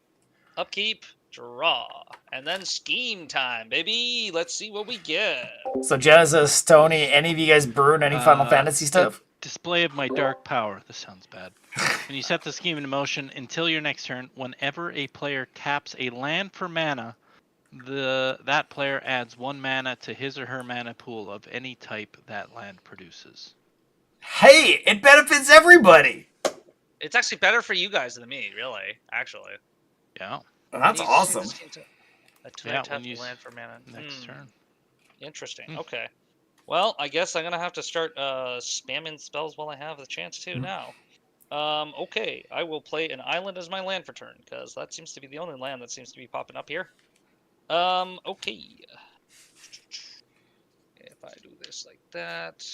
upkeep, draw, and then scheme time, baby. Let's see what we get. So Genesis, Tony, any of you guys brewed any Final Fantasy stuff? Display of my dark power. This sounds bad. When you set the scheme into motion until your next turn, whenever a player taps a land for mana, that player adds 1 mana to his or her mana pool of any type that land produces. Hey, it benefits everybody. It's actually better for you guys than me, really. Actually. Yeah. That's You see awesome. this game too? Yeah, Tap when you land for mana. Next turn. Interesting. Okay. Well, I guess I'm gonna have to start spamming spells while I have the chance to now. Okay, I will play an island as my land for turn, because that seems to be the only land that seems to be popping up here. Okay. If I do this like that,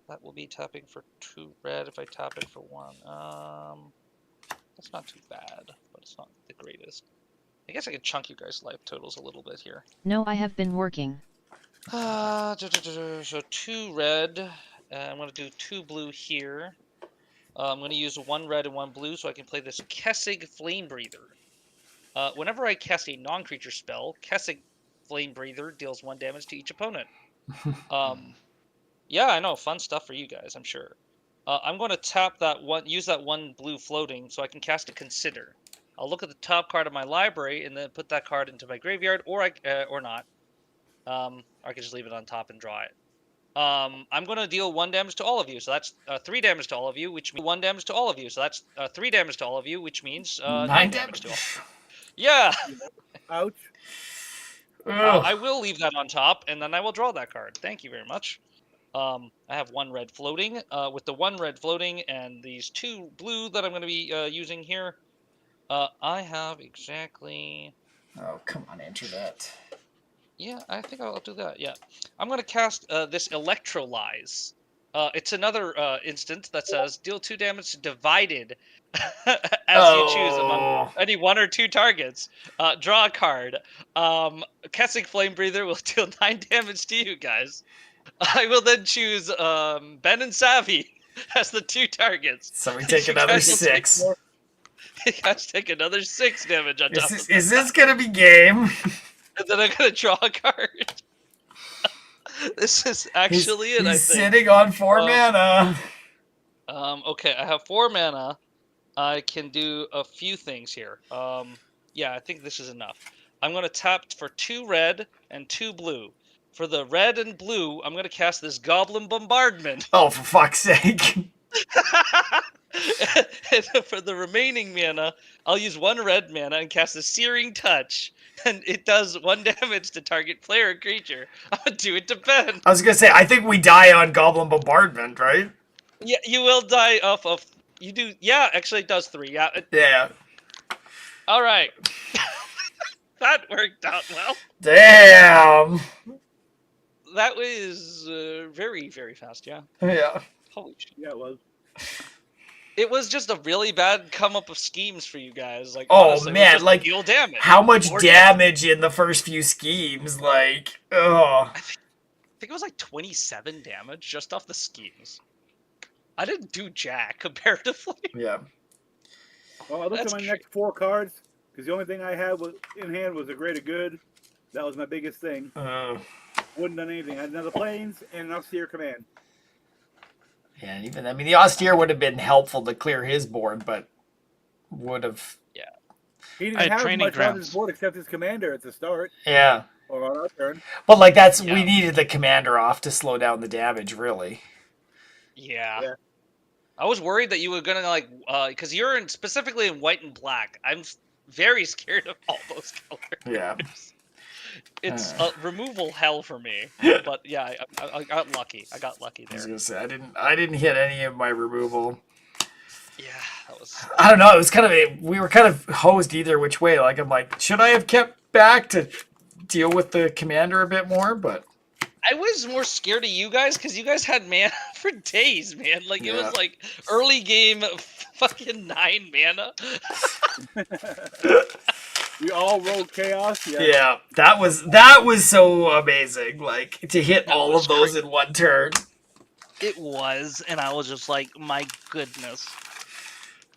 that will be tapping for 2 red if I tap it for 1. That's not too bad, but it's not the greatest. I guess I could chunk you guys' life totals a little bit here. No, I have been working. So 2 red. I'm going to do 2 blue here. I'm going to use 1 red and 1 blue so I can play this Kessig Flame Breather. Whenever I cast a non-creature spell, Kessig Flame Breather deals 1 damage to each opponent. Yeah, I know, fun stuff for you guys, I'm sure. I'm going to tap that one, use that 1 blue floating so I can cast a Consider. I'll look at the top card of my library and then put that card into my graveyard, or not. Or I can just leave it on top and draw it. I'm going to deal 1 damage to all of you, so that's 3 damage to all of you, which means 1 damage to all of you, so that's 3 damage to all of you, which means 9 damage to all. Yeah. Ouch. I will leave that on top, and then I will draw that card. Thank you very much. I have 1 red floating. With the 1 red floating and these 2 blue that I'm going to be using here, I have exactly... Oh, come on, enter that. Yeah, I think I'll do that, yeah. I'm going to cast this Electrolyze. It's another instance that says, deal 2 damage divided as you choose among any 1 or 2 targets. Draw a card. Kessig Flame Breather will deal 9 damage to you guys. I will then choose Ben and Savvy as the 2 targets. So we take You another guys will take 6. You guys take another 6 damage on top of Is this gonna be game? and then I'm going to draw a card. This is actually it, I He's think. sitting on 4 mana. Okay, I have 4 mana. I can do a few things here. Yeah, I think this is enough. I'm going to tap for 2 red and 2 blue. For the red and blue, I'm going to cast this Goblin Bombardment. Oh, for fuck's sake. And for the remaining mana, I'll use 1 red mana and cast a Searing Touch. And it does 1 damage to target player or creature. I'm going to do it to Ben. I was gonna say, I think we die on Goblin Bombardment, right? Yeah, you will die off of... You do... Yeah, actually it does 3. Yeah. Yeah. All right. That worked out well. Damn. That was very, very fast, yeah. Yeah. Holy shit. Yeah, it was. It was just a really bad come up of schemes for you guys. Like, Oh, honestly, it was man, just like, deal damage. How much More damage in the first few schemes? Like, oh. I think it was like 27 damage just off the schemes. I didn't do jack comparatively. Yeah. Well, I looked at my next 4 cards because the only thing I had in hand was a Greater Good. That was my biggest thing. Wouldn't done anything. I had another Plains and an Austere Command. Yeah, and even, I mean, the Austere would have been helpful to clear his board, but would have... Yeah. He I didn't had have training much on grounds. his board except his commander at the start, Yeah. or on our turn. But, like, that's... Yeah. We needed the commander off to slow down the damage, really. Yeah. I was worried that you were gonna like, because you're specifically in white and black. I'm very scared of all those colors. Yeah. It's removal hell for me. But yeah, I got lucky. I got lucky I was there. gonna say, I didn't hit any of my removal. Yeah, that was. I don't know, it was kind of... We were kind of hosed either which way. Like, I'm like, should I have kept back to deal with the commander a bit more? But... I was more scared of you guys because you guys had mana for days, man. Like it was like early game, fucking 9 mana. We all rolled chaos. Yeah. Yeah, that was so amazing. Like, to hit That all was of those great. in one turn. It was, and I was just like, my goodness.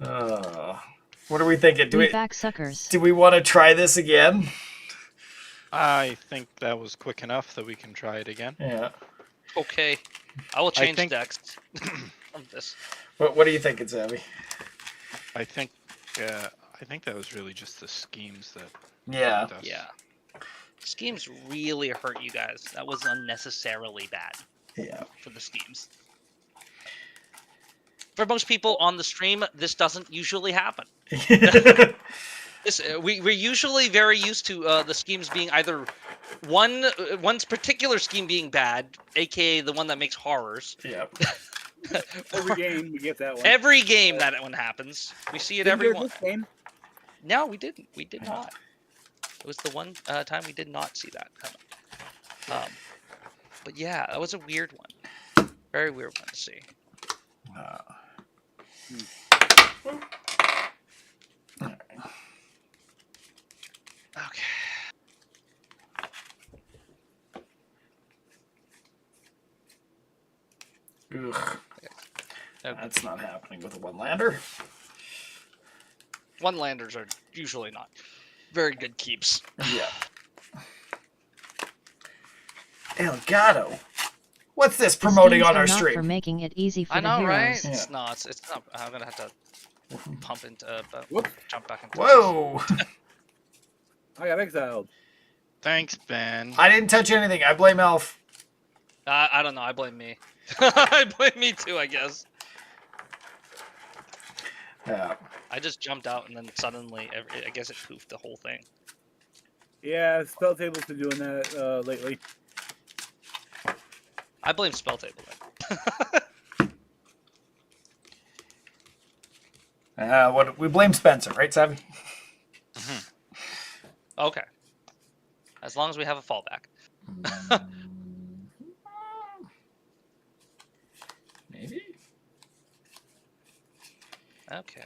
What are we thinking? We back suckers. Do we want to try this again? I think that was quick enough that we can try it again. Yeah. Okay, I will change think- decks from this. What are you thinking, Sammy? I think that was really just the schemes that. Yeah. helped us. Yeah. Schemes really hurt you guys. That was unnecessarily bad Yeah. for the schemes. For most people on the stream, this doesn't usually happen. We're usually very used to the schemes being either one's particular scheme being bad, aka the one that makes horrors. Yeah. Every game we get that one. Every game that one happens, we see it Didn't every do it one. this game. No, we didn't. We did not. It was the one time we did not see that coming. But yeah, that was a weird one. Very weird one to see. Okay. Ugh. Okay. That's not happening with a one-lander. One landers are usually not very good keeps. Yeah. Elgato. What's this The promoting schemes on are our not stream? for making it easy for I the know, heroes. right? Yeah. It's not. It's not. I'm gonna have to pump into, Whoops. jump back into. Whoa! I got exiled. Thanks, Ben. I didn't touch anything. I blame Elf. I don't know. I blame me. I blame me too, I guess. Yeah. I just jumped out and then suddenly, I guess it poofed the whole thing. Yeah, spell tables been doing that lately. I blame spell table. What we blame Spencer, right, Savvy? Okay. As long as we have a fallback. Maybe. Okay.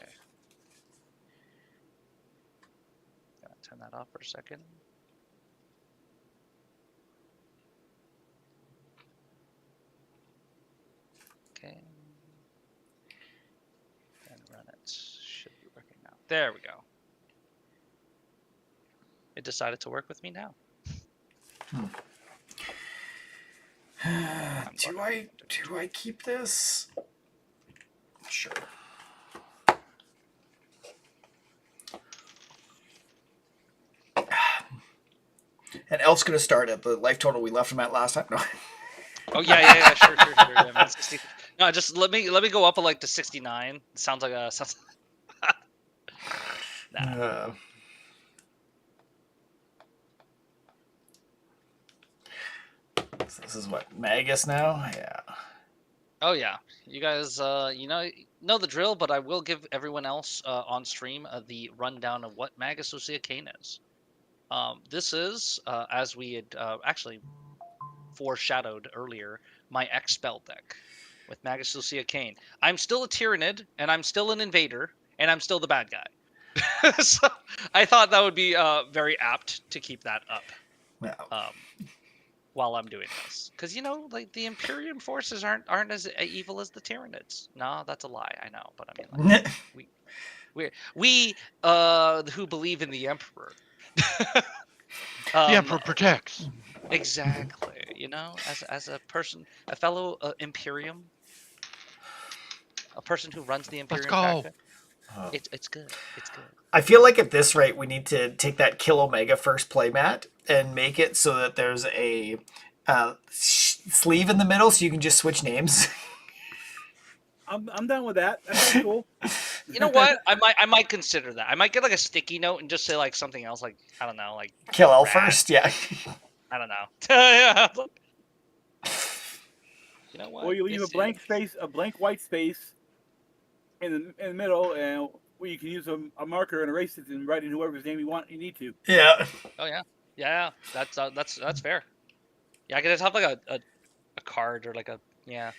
Gotta turn that off for a second. Okay. And run it. Should be working now. There we go. It decided to work with me now. Do I keep this? Sure. And Elf's going to start at the life total we left him at last time. No. Oh yeah, sure. Yeah, man, 60. No, just let me go up like to 69. Sounds like a sounds. Nah. So this is what, Magus now? Yeah. Oh yeah, you guys, know the drill, but I will give everyone else on stream the rundown of what Magus Lucia Kane is. This is, as we had actually foreshadowed earlier, my X spell deck with Magus Lucia Kane. I'm still a Tyrannid, and I'm still an Invader, and I'm still the bad guy. So I thought that would be very apt to keep that up. Yeah. While I'm doing this, because like the Imperium forces aren't as evil as the Tyranids. No, that's a lie. I know, but I mean, like, we who believe in the Emperor. The Emperor protects. Exactly. As a person, a fellow Imperium, a person who runs the Imperium. Let's go. It's good. It's good. I feel like at this rate, we need to take that Kill Omega first playmat and make it so that there's a sleeve in the middle so you can just switch names. I'm done with that. That's cool. You know what? I might consider that. I might get like a sticky note and just say like something else, like I don't know, like Kill L first, yeah. I don't know. Yeah. You know what? Or you leave a blank space, a blank white space in the middle, and where you can use a marker and erase it and write in whoever's name you need to. Yeah. Oh yeah. That's fair. Yeah, I could just have like a card or like a I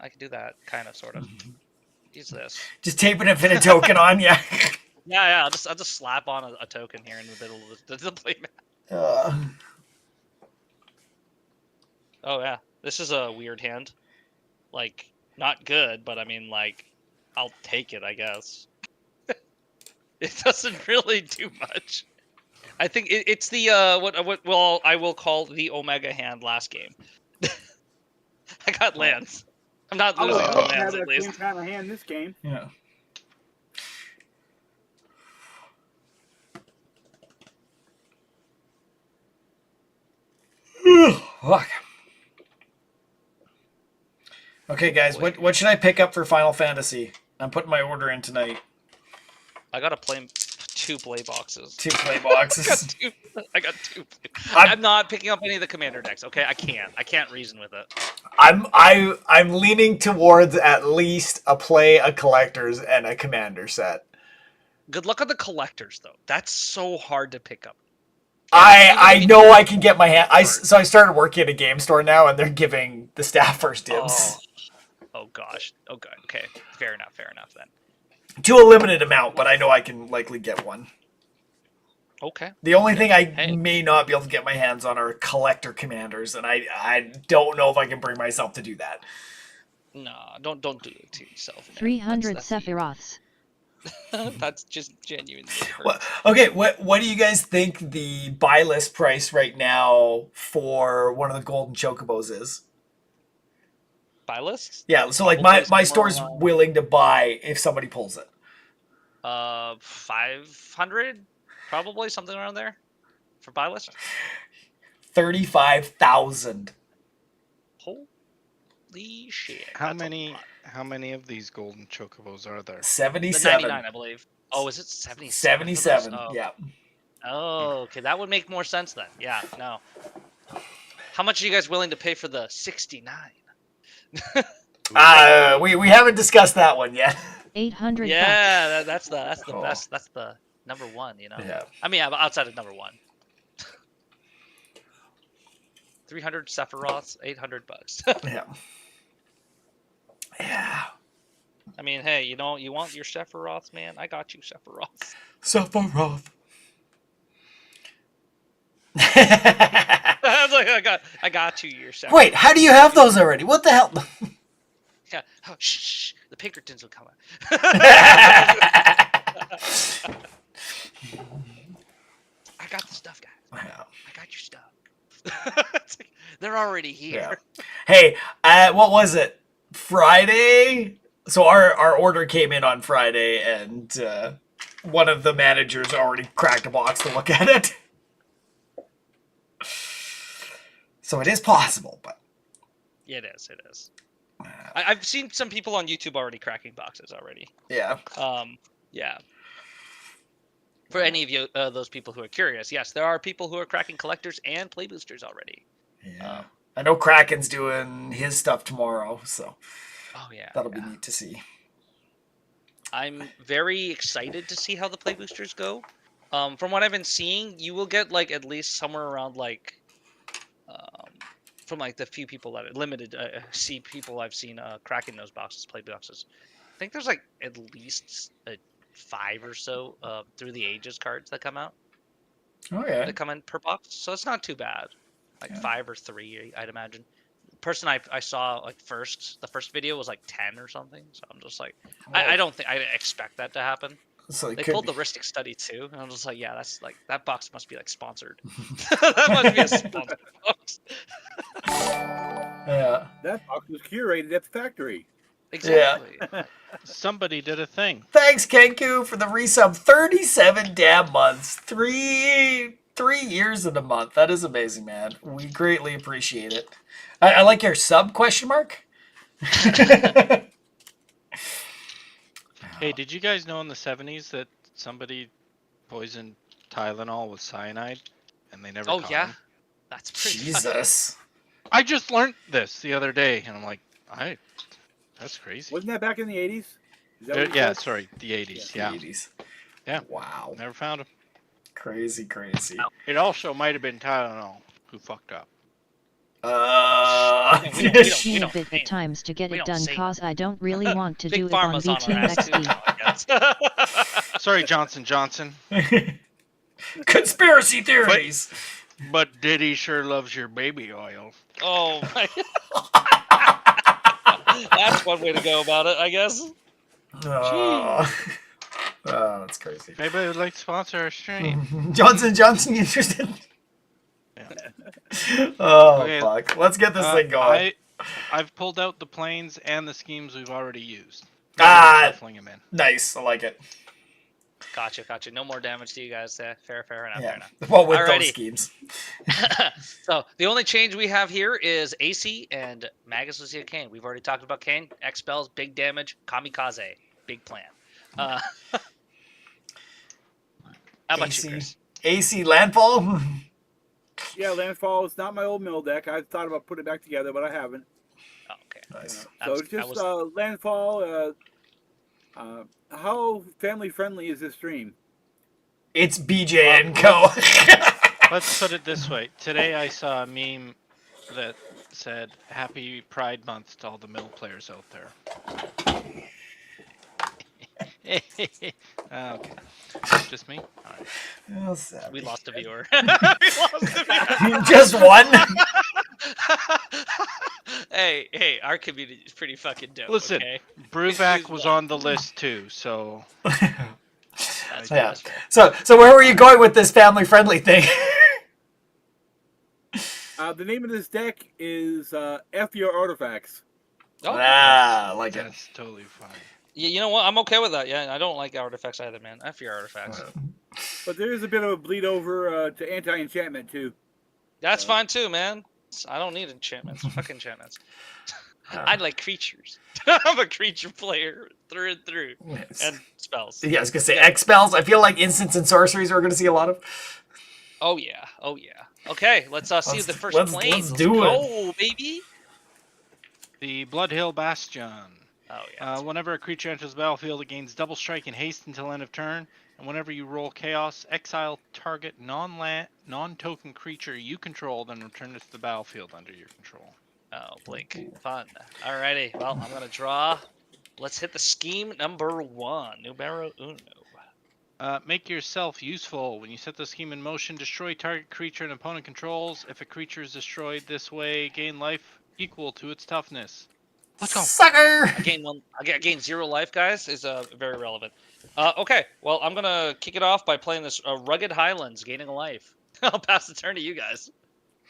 could do that kind of sort of. Use this. Just taping it, fit a token on, yeah. Yeah. I'll just slap on a token here in the middle of the playmat. Oh yeah, this is a weird hand. Like not good, but I mean like I'll take it, I guess. It doesn't really do much. I think it's the what I will call the Omega hand last game. I got lands. I'm not losing the lands at least. Same kind of hand this game. Yeah. Fuck. Okay, guys, what should I pick up for Final Fantasy? I'm putting my order in tonight. I gotta play 2 play boxes. 2 play boxes. I got two. I'm not picking up any of the commander decks. Okay, I can't reason with it. I'm leaning towards at least a collector's and a commander set. Good luck on the collectors though. That's so hard to pick up. I know I can get my hand. So I started working at a game store now, and they're giving the staff first dibs. Oh gosh. Okay. Fair enough then. To a limited amount, but I know I can likely get one. Okay. The only thing I may not be able to get my hands on are collector commanders, and I don't know if I can bring myself to do that. No, don't do it to yourself. 300 Sephiroths. That's just genuine. Well, okay, what do you guys think the buy list price right now for one of the golden chocobos is? Buy list? Yeah, so like my store's willing to buy if somebody pulls it. 500, probably something around there, for buy list. 35,000. Holy shit! How many of these golden chocobos are there? 77. The 99, I believe. Oh, is it 77? 77. Oh. Yeah. Oh, okay, that would make more sense then. Yeah, no. How much are you guys willing to pay for the 69? We haven't discussed that one yet. 800. Yeah, that's the best. That's the number one. Yeah. I mean, outside of number one. 300 Sephiroths, $800. Yeah. Yeah. I mean, hey, you want your Sephiroths, man? I got you, Sephiroths. Sephiroth. I was like, I got you, your Sephiroth. Wait, how do you have those already? What the hell? Yeah. Oh, shh. The Pinkertons will come out. I got the stuff, guys. Wow. I got your stuff. It's like, they're already here. Yeah. Hey, what was it? Friday? So our order came in on Friday, and one of the managers already cracked a box to look at it. So it is possible, but It is. It is. I've seen some people on YouTube already cracking boxes already. yeah. Yeah. For any of you, those people who are curious, yes, there are people who are cracking collectors and play boosters already. Yeah. I know Kraken's doing his stuff tomorrow, so Oh yeah. that'll be neat to see. I'm very excited to see how the play boosters go. From what I've been seeing, you will get like at least somewhere around like, from like the few people that limited see people I've seen cracking those boxes, play boxes. I think there's like at least 5 or so through the ages cards that come out. Okay. That come in per box, so it's not too bad. Like 5 or 3, I'd imagine. The person I saw like the first video was like 10 or something. So I'm just like, I don't think I expect that to happen. So They pulled the Ristic study too, and I'm just like, yeah, that's like that box must be like sponsored. That must be a sponsored box. Yeah. That box was curated at the factory. Exactly. Somebody did a thing. Thanks, Kenku, for the resub. 37 damn months. 3 years in a month. That is amazing, man. We greatly appreciate it. I like your sub question mark. Hey, did you guys know in the 70s that somebody poisoned Tylenol with cyanide and they never Oh caught yeah, him? that's pretty. Jesus. I just learned this the other day and I'm like, that's crazy. Wasn't that back in the 80s? Is that what you Yeah, said? sorry, the 80s. Yeah. 80s. Yeah. Wow. Never found him. Crazy. It also might have been Tylenol who fucked up. We don't See a bit the times to get we it don't done say cause I don't really want to Big do it on Pharma's on B Team our ass too XD. now, I guess. Sorry, Johnson. Conspiracy theories. But Diddy sure loves your baby oil. Oh my. That's one way to go about it, I guess. Oh, that's crazy. Maybe they would like to sponsor our stream. Johnson, you interested? Yeah. Oh, Okay, fuck. Let's get this thing going. I've pulled out the planes and the schemes we've already used. Shuffling them in. Nice. I like it. Gotcha. No more damage to you guys there. Fair enough. Yeah. Well, with those Alrighty. schemes. So the only change we have here is AC and Magus Lucia Kane. We've already talked about Kane. X spells, big damage, kamikaze, big plan. How about you, Chris? AC landfall? Yeah, Landfall is not my old mill deck. I thought about putting it back together, but I haven't. Oh, okay. Nice. So it's just Landfall. How family friendly is this stream? It's BJ and Co. Let's put it this way. Today I saw a meme that said Happy Pride Month to all the mill players out there. Okay. Just me? Alright. We lost a viewer. Just one? Hey, our community is pretty fucking dope. Listen, okay? Bruvac was on the list too, so That's Yeah. fair. So where were you going with this family friendly thing? The name of this deck is F Your Artifacts. Oh, I like it. that's totally fine. yeah, you know what? I'm okay with that. Yeah, I don't like artifacts either, man. I fear artifacts. But there is a bit of a bleed over to anti-enchantment, too. That's fine too, man. I don't need enchantments. Fuck enchantments. I like creatures. I'm a creature player through and through. Yes. And spells. Yeah, I was going to say X spells. I feel like instants and sorceries we're going to see a lot of. Oh yeah. Okay, let's see the first plane. Let's do it, baby. The Blood Hill Bastion. Oh yeah. Whenever a creature enters the battlefield, it gains double strike and haste until end of turn. And whenever you roll chaos, exile target non-token creature you control, then return it to the battlefield under your control. Oh, blink. Fun. Alrighty. Well, I'm gonna draw. Let's hit the scheme number 1. Numero uno. Make yourself useful. When you set the scheme in motion, destroy target creature an opponent controls. If a creature is destroyed this way, gain life equal to its toughness. Let's go. Sucker! I gain 0 life, guys. Is very relevant. Okay. Well, I'm gonna kick it off by playing this Rugged Highlands, gaining a life. I'll pass the turn to you guys.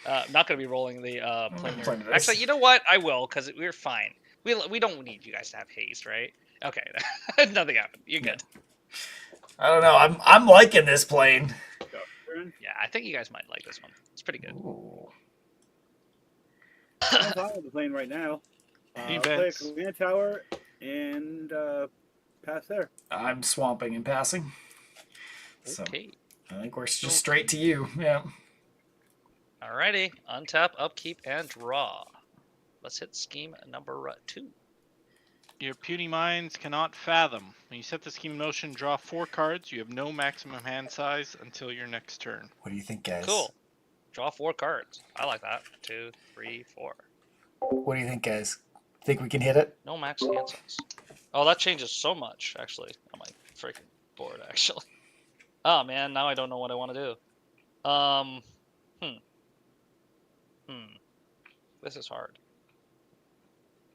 I'm not gonna be rolling the plane. Actually, you know what? I will, because we're fine. We don't need you guys to have haste, right? Okay. Nothing happened. You're good. I don't know. I'm liking this plane. Yeah, I think you guys might like this one. It's pretty good. Ooh. That's all I'm playing right now. Play a Events. command tower and pass there. I'm swamping and passing. So Okay. I think we're just straight to you. Yeah. Alrighty. Untap, upkeep, and draw. Let's hit scheme number 2. Your puny minds cannot fathom. When you set the scheme in motion, draw 4 cards. You have no maximum hand size until your next turn. What do you think, guys? Cool. Draw 4 cards. I like that. 2, 3, 4. What do you think, guys? Think we can hit it? No max hand size. Oh, that changes so much, actually, on my freaking board, actually. Oh, man, now I don't know what I want to do. This is hard.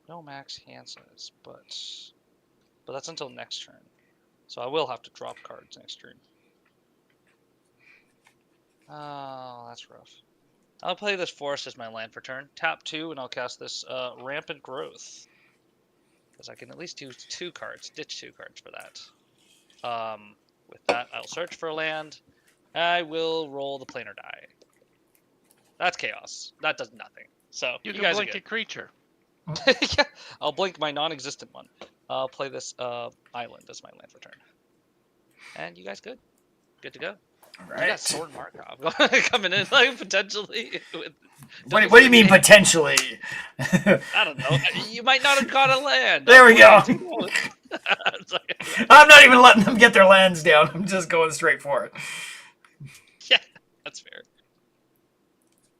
No max hand size, but that's until next turn. So I will have to drop cards next turn. Oh, that's rough. I'll play this forest as my land for turn. Tap 2, and I'll cast this Rampant Growth. Because I can at least do 2 cards. Ditch 2 cards for that. With that, I'll search for a land. I will roll the planar die. That's chaos. That does nothing. So You can guys blink are a creature. good. I'll blink my non-existent one. I'll play this island as my land for turn. And you guys good? Good to go. All You got right. Sword Markov coming in, like, potentially. With What do you mean potentially? I don't know. You might not have got a land. There we go. It's like- I'm not even letting them get their lands down. I'm just going straight for it. yeah, that's fair.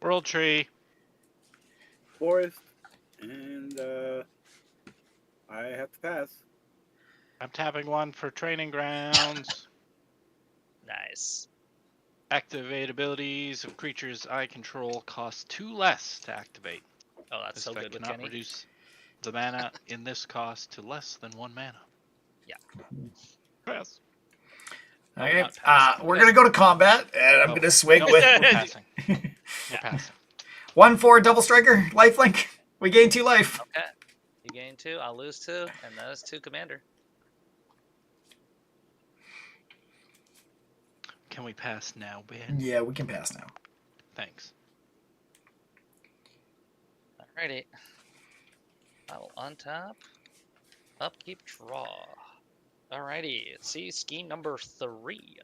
World Tree. Forest, and I have to pass. I'm tapping 1 for training grounds. Nice. Activate abilities of creatures I control cost 2 less to activate. Oh, that's This so effect good with cannot Kenny. reduce the mana in this cost to less than 1 mana. Yeah. Pass. Okay. not passing. We're gonna go to combat, and I'm Oh, gonna swing no, with we're passing. We're passing. 1/4 double striker lifelink. We gain 2 life. Okay. You gain 2, I'll lose 2, and that is 2 commander. Can we pass now, Ben? Yeah, we can pass now. Thanks. Alrighty. I will untap. Upkeep, draw. Alrighty. Let's see scheme number 3.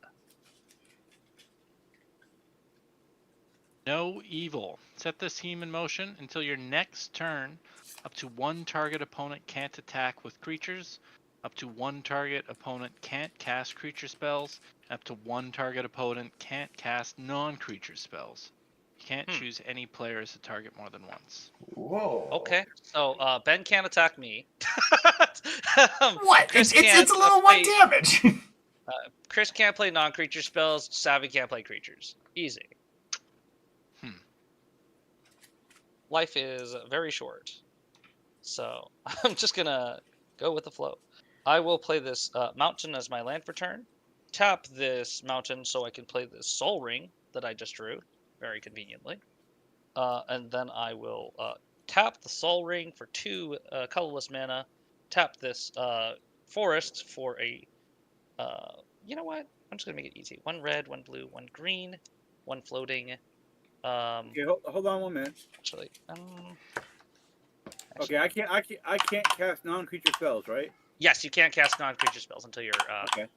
No evil. Set the scheme in motion until your next turn. Up to 1 target opponent can't attack with creatures. Up to 1 target opponent can't cast creature spells. Up to 1 target opponent can't cast non-creature spells. You can't choose any player as a target more than once. Whoa. Okay. So Ben can't attack me. What? Chris It's can't a little 1 play- damage. Chris can't play non-creature spells. Savvy can't play creatures. Easy. Life is very short. So I'm just going to go with the flow. I will play this mountain as my land for turn. Tap this mountain so I can play this Soul Ring that I just drew, very conveniently. And then I will tap the Soul Ring for 2 colorless mana. Tap this forest for a... you know what? I'm just going to make it easy. 1 red, 1 blue, 1 green, 1 floating. Okay, hold on 1 minute. Actually, Okay, I can't cast non-creature spells, right? yes, you can't cast non-creature spells until your Okay.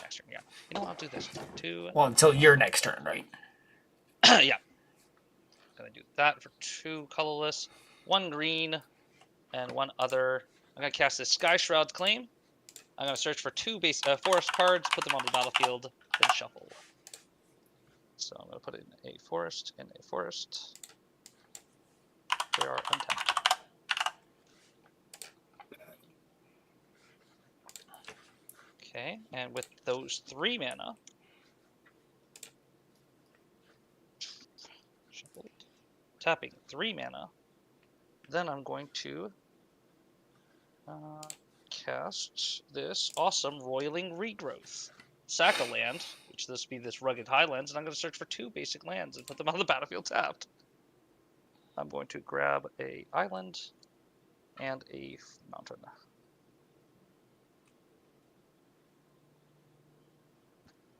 next turn. Yeah, you know what, I'll do this. 2. Well, until your next turn, right? Yeah, gonna do that for 2 colorless, 1 green, and 1 other. I'm gonna cast this Sky Shroud's Claim. I'm gonna search for 2 base forest cards, put them on the battlefield, then shuffle. So I'm gonna put in a forest and a forest. They are untapped. Okay, and with those 3 mana, shuffle, tapping 3 mana, then I'm going to cast this awesome Roiling Regrowth. Sack a land, which this would be this Rugged Highlands, and I'm going to search for 2 basic lands and put them on the battlefield tapped. I'm going to grab a island and a mountain.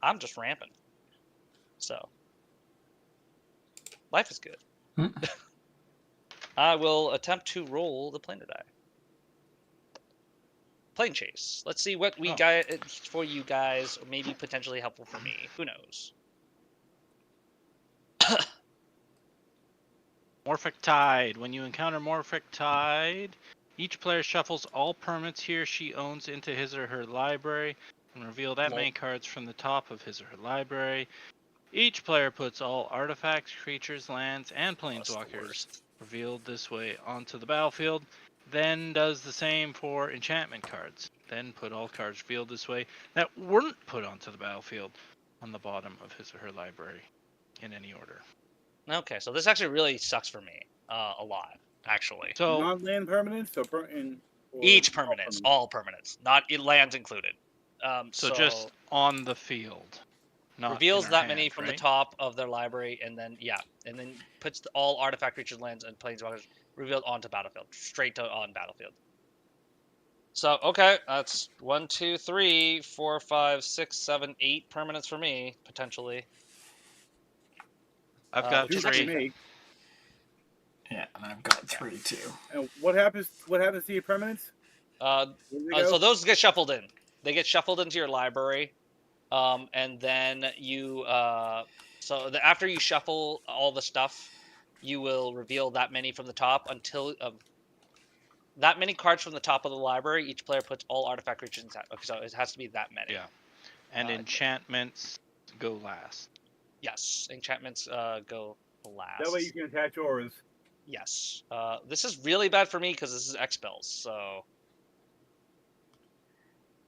I'm just ramping. So, life is good. I will attempt to roll the planar die. Planechase. Let's see what we got for you guys, or maybe potentially helpful for me. Who knows? Morphic Tide. When you encounter Morphic Tide, each player shuffles all permanents he or she owns into his or her library and reveal that many cards from the top of his or her library. Each player puts all artifacts, creatures, lands, and planeswalkers revealed this way onto the battlefield, then does the same for enchantment cards. Then put all cards revealed this way that weren't put onto the battlefield on the bottom of his or her library in any order. Okay, so this actually really sucks for me a lot, actually. So Non-land permanents, Each permanents, all permanents, not lands included. so just on the field. Not reveals in that our many hand, from right? the top of their library, and then puts all artifact creatures, lands, and planeswalkers revealed onto battlefield, straight to on battlefield. So okay, that's 1, 2, 3, 4, 5, 6, 7, 8 permanents for me potentially. I've got which is 2 for 3. me. Yeah, and I've got 3 too. And what happens? What happens to your permanents? Where do they go? So those get shuffled in. They get shuffled into your library, and then you. After you shuffle all the stuff, you will reveal that many from the top until that many cards from the top of the library. Each player puts all artifact creatures inside. Okay, so it has to be that many. Yeah. And enchantments go last. Yes, enchantments go last. That way you can attach auras. Yes. This is really bad for me because this is X-Spells, so...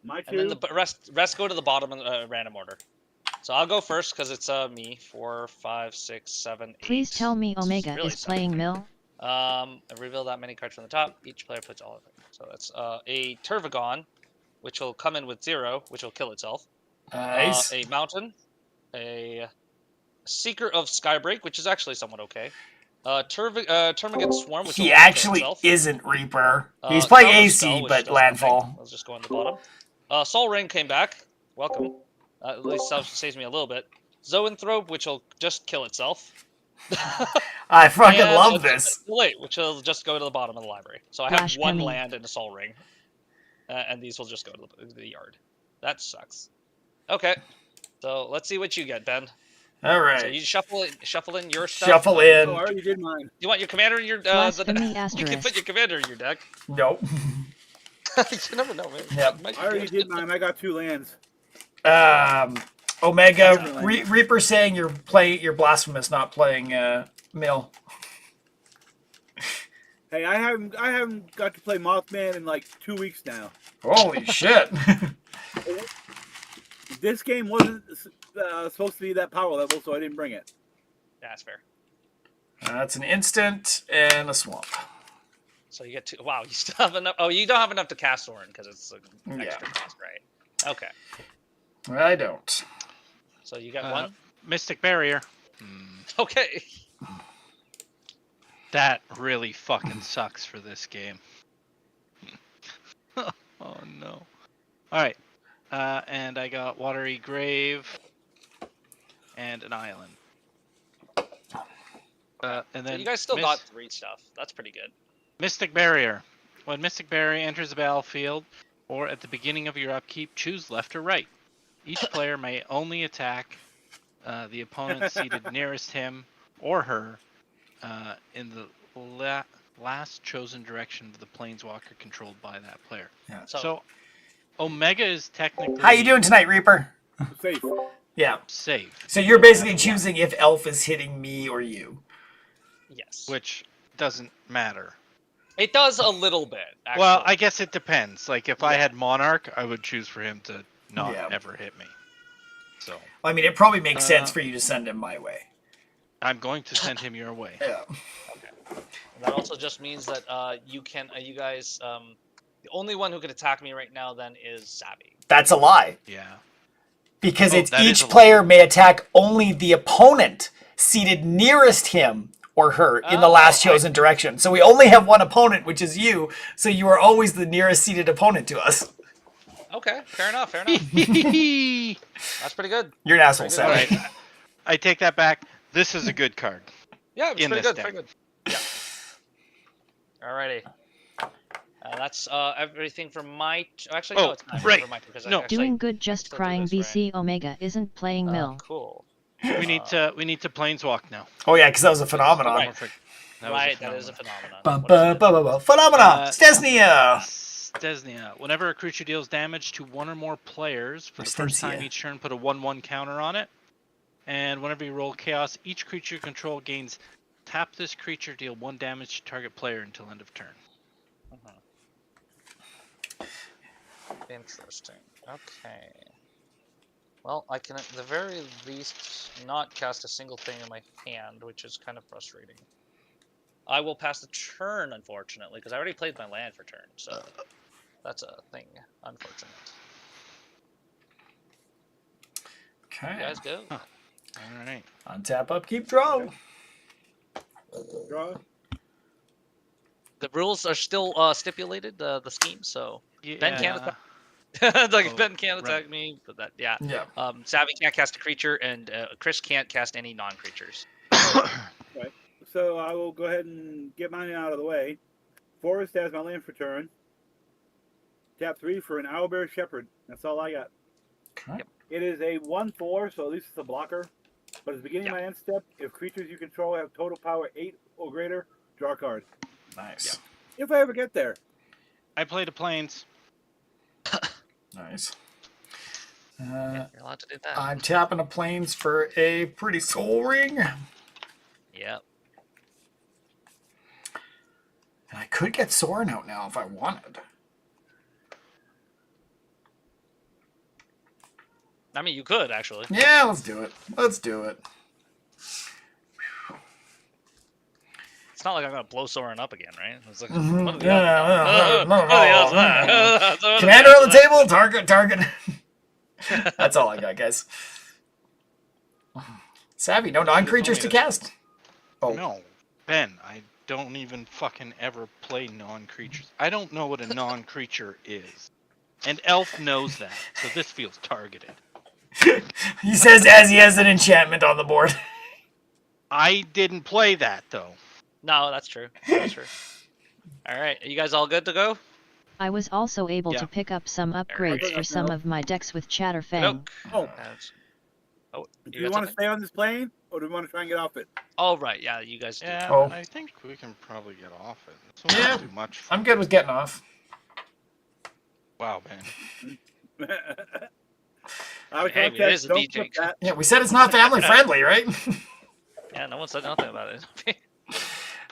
My 2. And then the rest go to the bottom in random order. So I'll go first because it's me. 4, 5, 6, 7, 8. Please tell me Omega really is playing Mill. I reveal that many cards from the top. Each player puts all of it. So it's a Turvagon, which will come in with 0, which will kill itself. Nice. A Mountain. A Seeker of Skybreak, which is actually somewhat okay. Termagant Swarm, which He will actually kill itself. isn't Reaper. He's playing Counterspell, AC, which but does landfall. nothing. Let's just go on the bottom. Soul Ring came back. Welcome. At least saves me a little bit. Zoanthrope, which will just kill itself. I fucking And love this. Wait, which will just go to the bottom of the library. So I have Dash 1 Emmy. land and a Soul Ring. And these will just go to the yard. That sucks. Okay. So let's see what you get, Ben. All right. So you shuffle in your stuff. Shuffle in. Oh, I already did mine. You want your commander in your Blasphemy you can asterisk. put your commander in your deck. Nope. You never know, man. Yep. Might be I already good. did mine. I got 2 lands. Omega, Reaper saying you're blasphemous, not playing Mill. Hey, I haven't got to play Mothman in like 2 weeks now. Holy shit. This game wasn't supposed to be that power level, so I didn't bring it. Yeah, that's fair. That's an instant and a swamp. So you get 2. Wow, you still have enough. Oh, you don't have enough to cast Sorin because it's an extra cost, right? Okay. I don't. So you got 1. Mystic Barrier. Okay. That really fucking sucks for this game. Oh no. Alright. And I got Watery Grave and an island. And So then you guys still got 3 stuff. That's pretty good. Mystic Barrier. When Mystic Barrier enters the battlefield, or at the beginning of your upkeep, choose left or right. Each player may only attack the opponent seated nearest him or her in the last chosen direction of the planeswalker controlled by that player. Yeah. So Omega is technically How you doing tonight, Reaper? Safe. Yeah. safe. So you're basically choosing if Elf is hitting me or you. Yes. Which doesn't matter. It does a little bit, actually. Well, I guess it depends. Like, if I had Monarch, I would choose for him to not Yeah. ever hit me. So, I mean, it probably makes sense for you to send him my way. I'm going to send him your way. Yeah. Okay. That also just means that you guys, the only one who can attack me right now then is Savvy. That's a lie. Yeah. Because Oh, it's that is each a lie. player may attack only the opponent seated nearest him or her in the last chosen direction. So we only have one opponent, which is you. So you are always the nearest seated opponent to us. Okay, fair enough, fair enough. That's pretty good. You're an asshole, Pretty good. Savvy. Alright. I take that back. This is a good card. Yeah, it's In pretty this good, deck. pretty good. Yeah. Alrighty. That's everything from my. Actually, Oh, no, it's not right. for my turn because No. I actually Doing good, just still do crying. this, right? VC Omega isn't playing Mill. Cool. We need to planeswalk now. Oh yeah, because that was a phenomenon. Right. Perfect. Right, that is a phenomenon. Bum, What is bum, it? bum, bum, bum. Phenomena! Stesnia! Stesnia. Whenever a creature deals damage to one or more players, for the first time Stencia. each turn, put a 1/1 counter on it. And whenever you roll Chaos, each creature you control gains tap this creature, deal 1 damage to target player until end of turn. Interesting. Okay. Well, I can at the very least not cast a single thing in my hand, which is kind of frustrating. I will pass the turn, unfortunately, because I already played my land for turn, so that's a thing. Unfortunate. Okay. You guys go. All right. Untap, upkeep, draw. Draw. The rules are still stipulated, the scheme, so Yeah. Ben can't attack. Like Oh, Ben can't attack right. me, but that yeah. Yeah. Savvy can't cast a creature, and Chris can't cast any non-creatures. Right. So I will go ahead and get mine out of the way. Forest has my land for turn. Tap 3 for an Owlbear Shepherd. That's all I got. Okay. Yep. It is a 1/4, so at least it's a blocker. But at the beginning of my end step, if creatures you control have total power 8 or greater, draw a card. Nice. If I ever get there. I played a planes. Nice. Yeah, you're allowed to do that. I'm tapping a planes for a pretty soul ring. And Yep. I could get Soren out now if I wanted. I mean, you could actually. Yeah, let's do it. Let's do it. It's not like I'm gonna blow Soren up again, right? It's like, Mhm. what are the Yeah, odds? What are the odds of that? What are the Commander odds on of the table, target. That's all I got, guys. Savvy, no non-creatures to cast. Oh. No, Ben, I don't even fucking ever play non-creatures. I don't know what a non-creature is. And Elf knows that, so this feels targeted. He says as he has an enchantment on the board. I didn't play that, though. No, that's true. That's true. All right, are you guys all good to go? I was also able Yeah. to pick up some upgrades Okay. for some of my decks with Chatterfang. Nope. Oh, Oh, do you you got want to something? stay on this plane, or do we want to try and get off it? Oh, right. Yeah, you guys do. Yeah, Oh. I think we can probably get off it. This won't Yeah. do much. I'm good with getting off. Wow, Ben. Hey, it is a don't DJ. flip that. Yeah, we said it's not family friendly, right? Yeah, no one said nothing about it.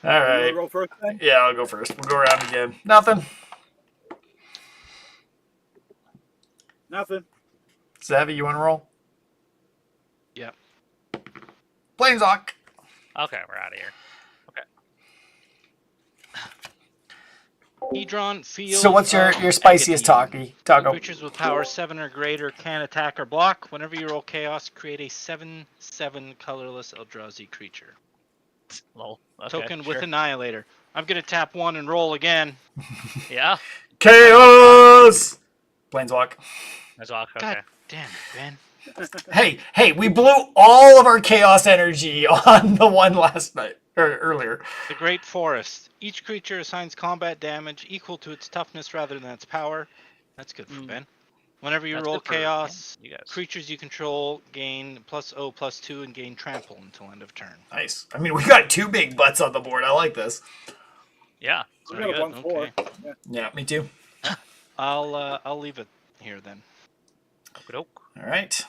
All You wanna right. roll first then? Yeah, I'll go first. We'll go around again. Nothing. Nothing. Savvy, you want to roll? Yep. Planeswalk. Okay, we're out of here. Hedron, field. So what's your spiciest Agony. taco? Creatures with power 7 or greater can attack or block. Whenever you roll Chaos, create a 7/7 colorless Eldrazi creature. Lol. Okay, Token with sure. Annihilator. I'm gonna tap 1 and roll again. Yeah. Chaos. Planeswalk. That's all. Okay. God damn it, Ben. Hey, we blew all of our chaos energy on the one last night or earlier. The Great Forest. Each creature assigns combat damage equal to its toughness rather than its power. That's good for Ben. Whenever you That's roll good for, Chaos, you guys. creatures you control gain +0/+2 and gain trample until end of turn. Nice. I mean, we got 2 big butts on the board. I like this. Yeah. We Very got a good. 1/4. Okay. Yeah, me too. I'll leave it here then. Okey-doke. All right.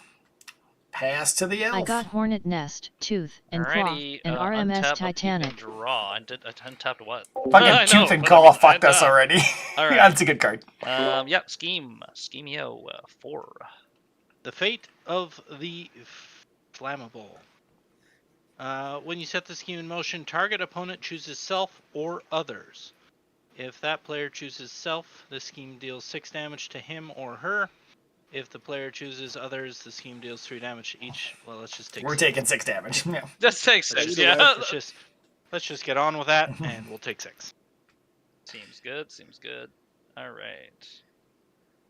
Pass to the elf. I got Hornet Nest, Tooth, and Claw, Alrighty, and RMS untap, upkeep, Titanic. and draw. I untapped what? Fucking I know, Tooth and but Claw I mean, fucked us untap. already. All right. That's a good card. Yep. Schemeo. 4. The Fate of the Flammable. When you set the scheme in motion, target opponent chooses self or others. If that player chooses self, the scheme deals 6 damage to him or her. If the player chooses others, the scheme deals 3 damage to each. Well, let's just take. We're 6. taking 6 damage. Yeah. Just take 6. Let's Yeah. let's just get on with that, and we'll take 6. Seems good. Seems good. All right.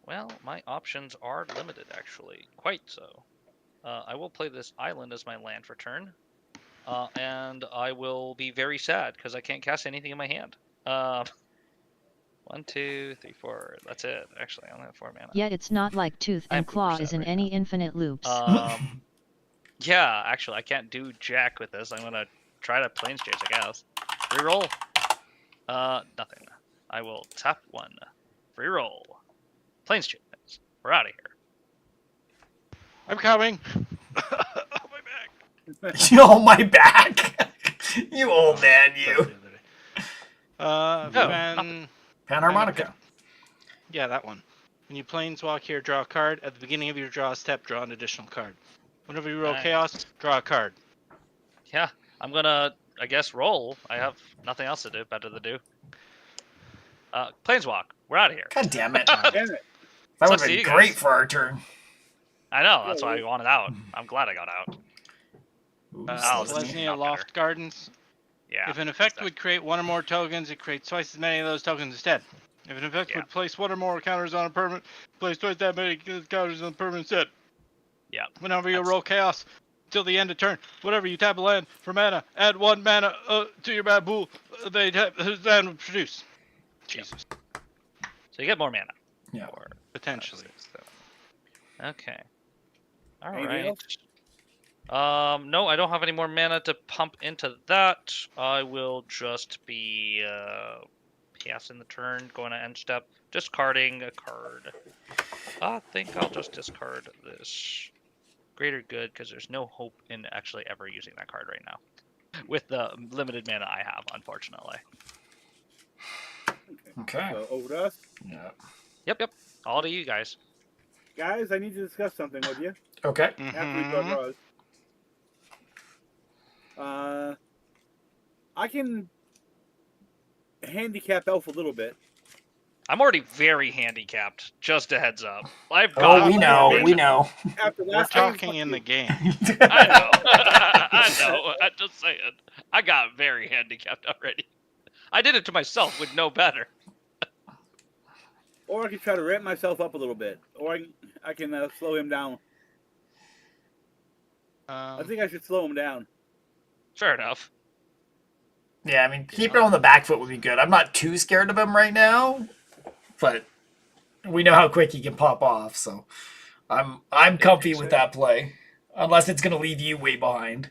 Well, my options are limited, actually. Quite so. I will play this island as my land for turn. And I will be very sad because I can't cast anything in my hand. 1, 2, 3, 4. That's it. Actually, I only have 4 mana. Yet it's not like Tooth I'm and Claw super is sad in right any infinite loops. Yeah, actually, I can't do jack with this. I'm gonna try to Planechase, I guess. Reroll. Nothing. I will tap 1. Reroll. Planechase. We're out of here. I'm coming. Oh, my back. You on my back. You old man, you. Uh, No, Fan... Panharmonica. Yeah, that one. When you planeswalk here, draw a card. At the beginning of your draw step, draw an additional card. Whenever you roll Nice. chaos, draw a card. Yeah, I'm gonna, I guess, roll. I have nothing else to do, better to do. Planeswalk. We're out of here. God damn it. Damn it. That would Sucks have to been you great guys. for our turn. I know, that's Yeah, why I wanted out. I'm glad I got out. Ooh, Oh, Selesnya. this is Selesnya not Loft Gardens. Yeah. If an effect would create one or more tokens, it creates twice as many of those tokens instead. If an effect Yeah. would place one or more counters on a permanent, place twice that many counters on a permanent instead. Yeah. Whenever you That's- roll chaos, till the end of turn, whenever you tap a land for mana, add 1 mana to your mana pool. They tap his land will produce. Jesus. So you get more mana. Yeah. 4, 5, Potentially. 6, 7. Okay. Anything Alright. else? No, I don't have any more mana to pump into that. I will just be passing the turn, going to end step, discarding a card. I think I'll just discard this Greater Good because there's no hope in actually ever using that card right now. With the limited mana I have, unfortunately. Okay. So over to us. Yeah. Yep. All to you guys. Guys, I need to discuss something with you Okay. after we draw draws. I can handicap Elf a little bit. I'm already very handicapped. Just a heads up. I've got. Oh, we know. We know. After We're last time, talking fuck in you. the game. I know. I know. I'm just saying. I got very handicapped already. I did it to myself with no better. Or I can try to ramp myself up a little bit. Or I can slow him down. I think I should slow him down. Fair enough. Yeah, I mean, keeping him on the back foot would be good. I'm not too scared of him right now, but we know how quick he can pop off, so I'm comfy with that play. Unless it's going to leave you way behind.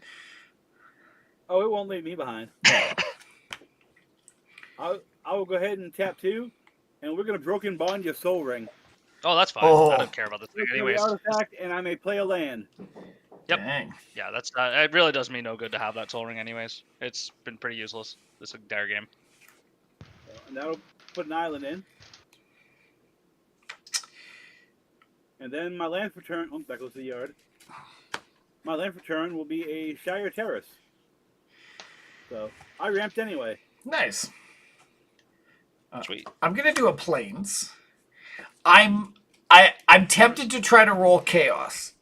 Oh, it won't leave me behind. I will go ahead and tap 2, and we're going to Broken Bond your Soul Ring. Oh, that's fine. Oh. I don't care about this thing anyways. Artifact, and I may play a land. Yep. Dang. Yeah, that's it really does me no good to have that Soul Ring anyways. It's been pretty useless this entire game. And that'll put an island in. And then my land for turn... Oh, that goes to the yard. My land for turn will be a Shire Terrace. So, I ramped anyway. Nice. Sweet. I'm going to do a plains. I'm tempted to try to roll chaos.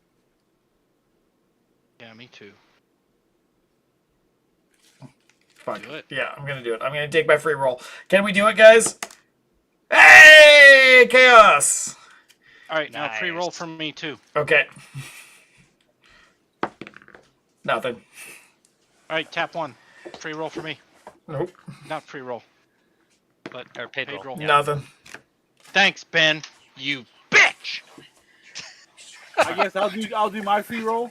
Yeah, me too. Fuck. Do it. Yeah, I'm going to do it. I'm going to take my free roll. Can we do it, guys? Hey! Chaos! All right, now free roll Nice. from me too. Okay. Nothing. All right, tap 1. Free roll for me. Nope. Not free roll, but Or paid roll. Yeah. Nothing. Thanks, Ben. You bitch. I guess I'll do my free roll.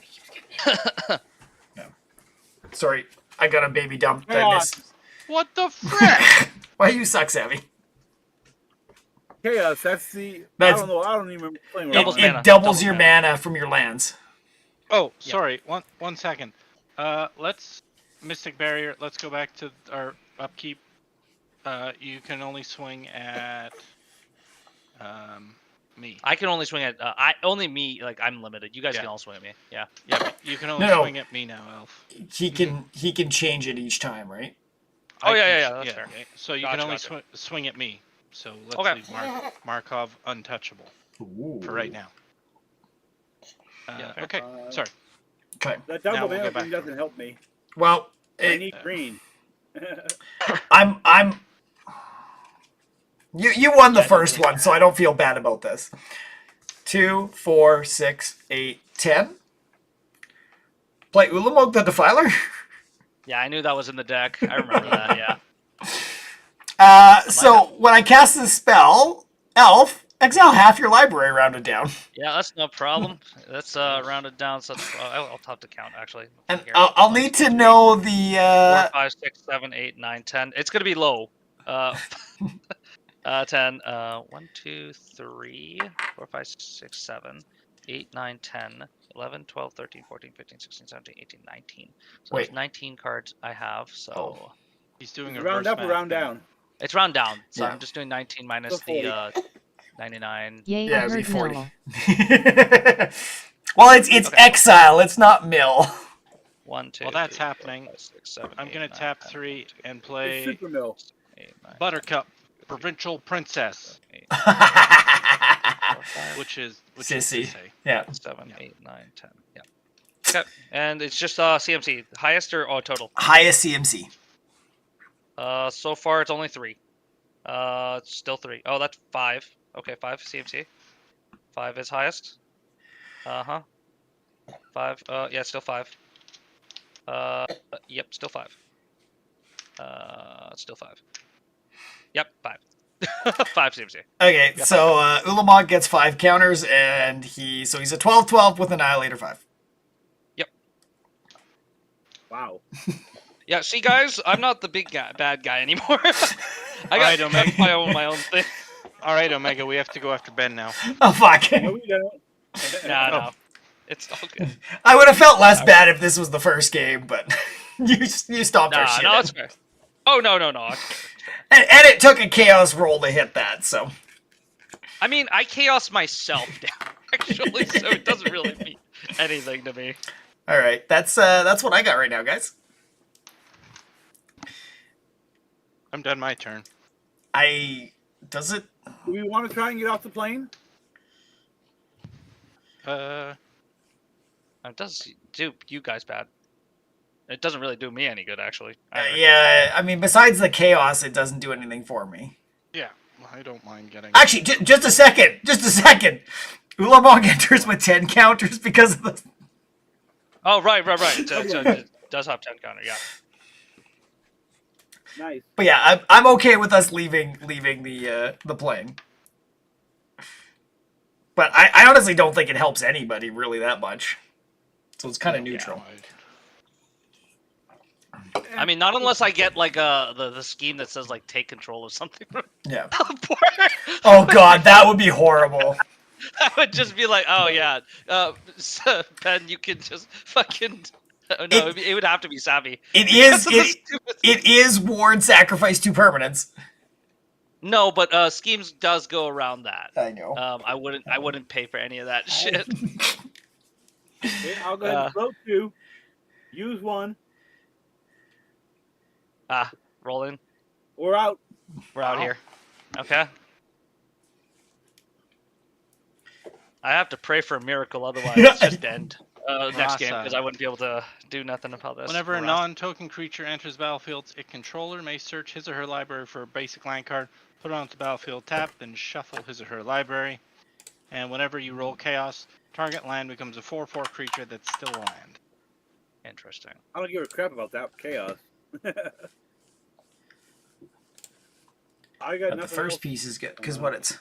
Sorry, I got a baby dump. that I Chaos. missed. What the frick? Why you suck, Savvy? Chaos, that's the... That's- I don't know. I don't even remember playing with Doubles that. mana. It doubles Doubles your mana from your lands. Oh, sorry. One second. Let's Mystic Barrier. Let's go back to our upkeep. You can only swing at me. I can only swing at only me. Like I'm limited. You guys Yeah. can all swing at me. Yeah. Yeah, but you can only No. swing at me now, Elf. He can change it each time, right? Oh, I yeah, can- yeah, that's fair. okay. So you Gotcha, can only gotcha. swing at me. So let's Okay. leave Markov untouchable Ooh. for right now. Yeah. Okay, sorry. Okay. That Now double we'll mana go back thing to doesn't help me. Well, I need green. I'm. You won the first one, so I don't feel bad about this. 2, 4, 6, 8, 10. Play Ulamog the Defiler. Yeah, I knew that was in the deck. I remember that. Yeah. So when I cast the spell, Elf, exile half your library rounded down. Yeah, that's no problem. That's rounded down. So I'll have to count actually. And Here. I'll need to know the 4, 5, 6, 7, 8, 9, 10. It's gonna be low. 10. 1, 2, 3, 4, 5, 6, 7, 8, 9, 10, 11, 12, 13, 14, 15, 16, 17, 18, 19. So Wait. there's 19 cards I have. So He's doing a Round up or round down? it's round down. So Yeah. I'm just doing 19 minus So 40. the 99. Yay, Yeah, I it'd be heard 40. mill. Well, it's Okay. exile. It's not mill. 1, 2. While that's 3, 4, happening, 5, 6, 7, I'm 8, gonna 9, tap 10, 3 11, and It's play Super Mill. 8, 9, Buttercup, Provincial Princess, 8, 4, 5, which is Sissy. Sissy. Yeah. 7, Yeah. 8, 9, 10. Yeah. Okay. And it's just CMC. Highest or total? Highest CMC. So far it's only 3. It's still 3. Oh, that's 5. Okay, 5 CMC. 5 is highest. 5. Yeah, still 5. Yep, still 5. Still 5. Yep, 5. 5 CMC. Okay, Yeah, so Ulamog gets 5 counters, and he's a 12/12 with Annihilator 5. Wow. Yeah, see, guys, I'm not the bad guy anymore. I Alright, got Omega. my own thing. All right, Omega, we have to go after Ben now. Oh fuck! No, we don't. No. It's all good. I would have felt less bad if this was the first game, but you stopped our shit. No, it's fair. Oh, no. It's fair. And it took a chaos roll to hit that, so. I mean, I chaos myself down, actually, so it doesn't really mean anything to me. All right, that's what I got right now, guys. I'm done my turn. Does it? Do we want to try and get off the plane? Uh, It does do you guys bad. It doesn't really do me any good, actually. Yeah, I mean, besides the chaos, it doesn't do anything for me. yeah, I don't mind getting. Actually, just a second. Ulamog enters with 10 counters because of the. Oh, right. It does have 10 counter, yeah. Nice. But yeah, I'm okay with us leaving the plane. But I honestly don't think it helps anybody really that much. So it's kind of neutral. I mean, not unless I get, like, the scheme that says, like, take control of something. Yeah. Poor- Oh god, that would be horrible. I would just be like, oh, yeah. Ben, you can just fucking... No, it would have to be savvy. It is ward sacrifice 2 permanents. No, but schemes does go around that. I know. I wouldn't pay for any of that shit. Okay, I'll go ahead and float 2. Use 1. Roll in. We're out. We're out here. Okay. I have to pray for a miracle, otherwise it's just end next game, because I wouldn't be able to do nothing about this. Whenever a non-token creature enters battlefield, its controller may search his or her library for a basic land card, put it onto the battlefield, tap, then shuffle his or her library. And whenever you roll chaos, target land becomes a 4/4 creature that's still a land. Interesting. I don't give a crap about that chaos. I got But the nothing first else. piece is good because what it's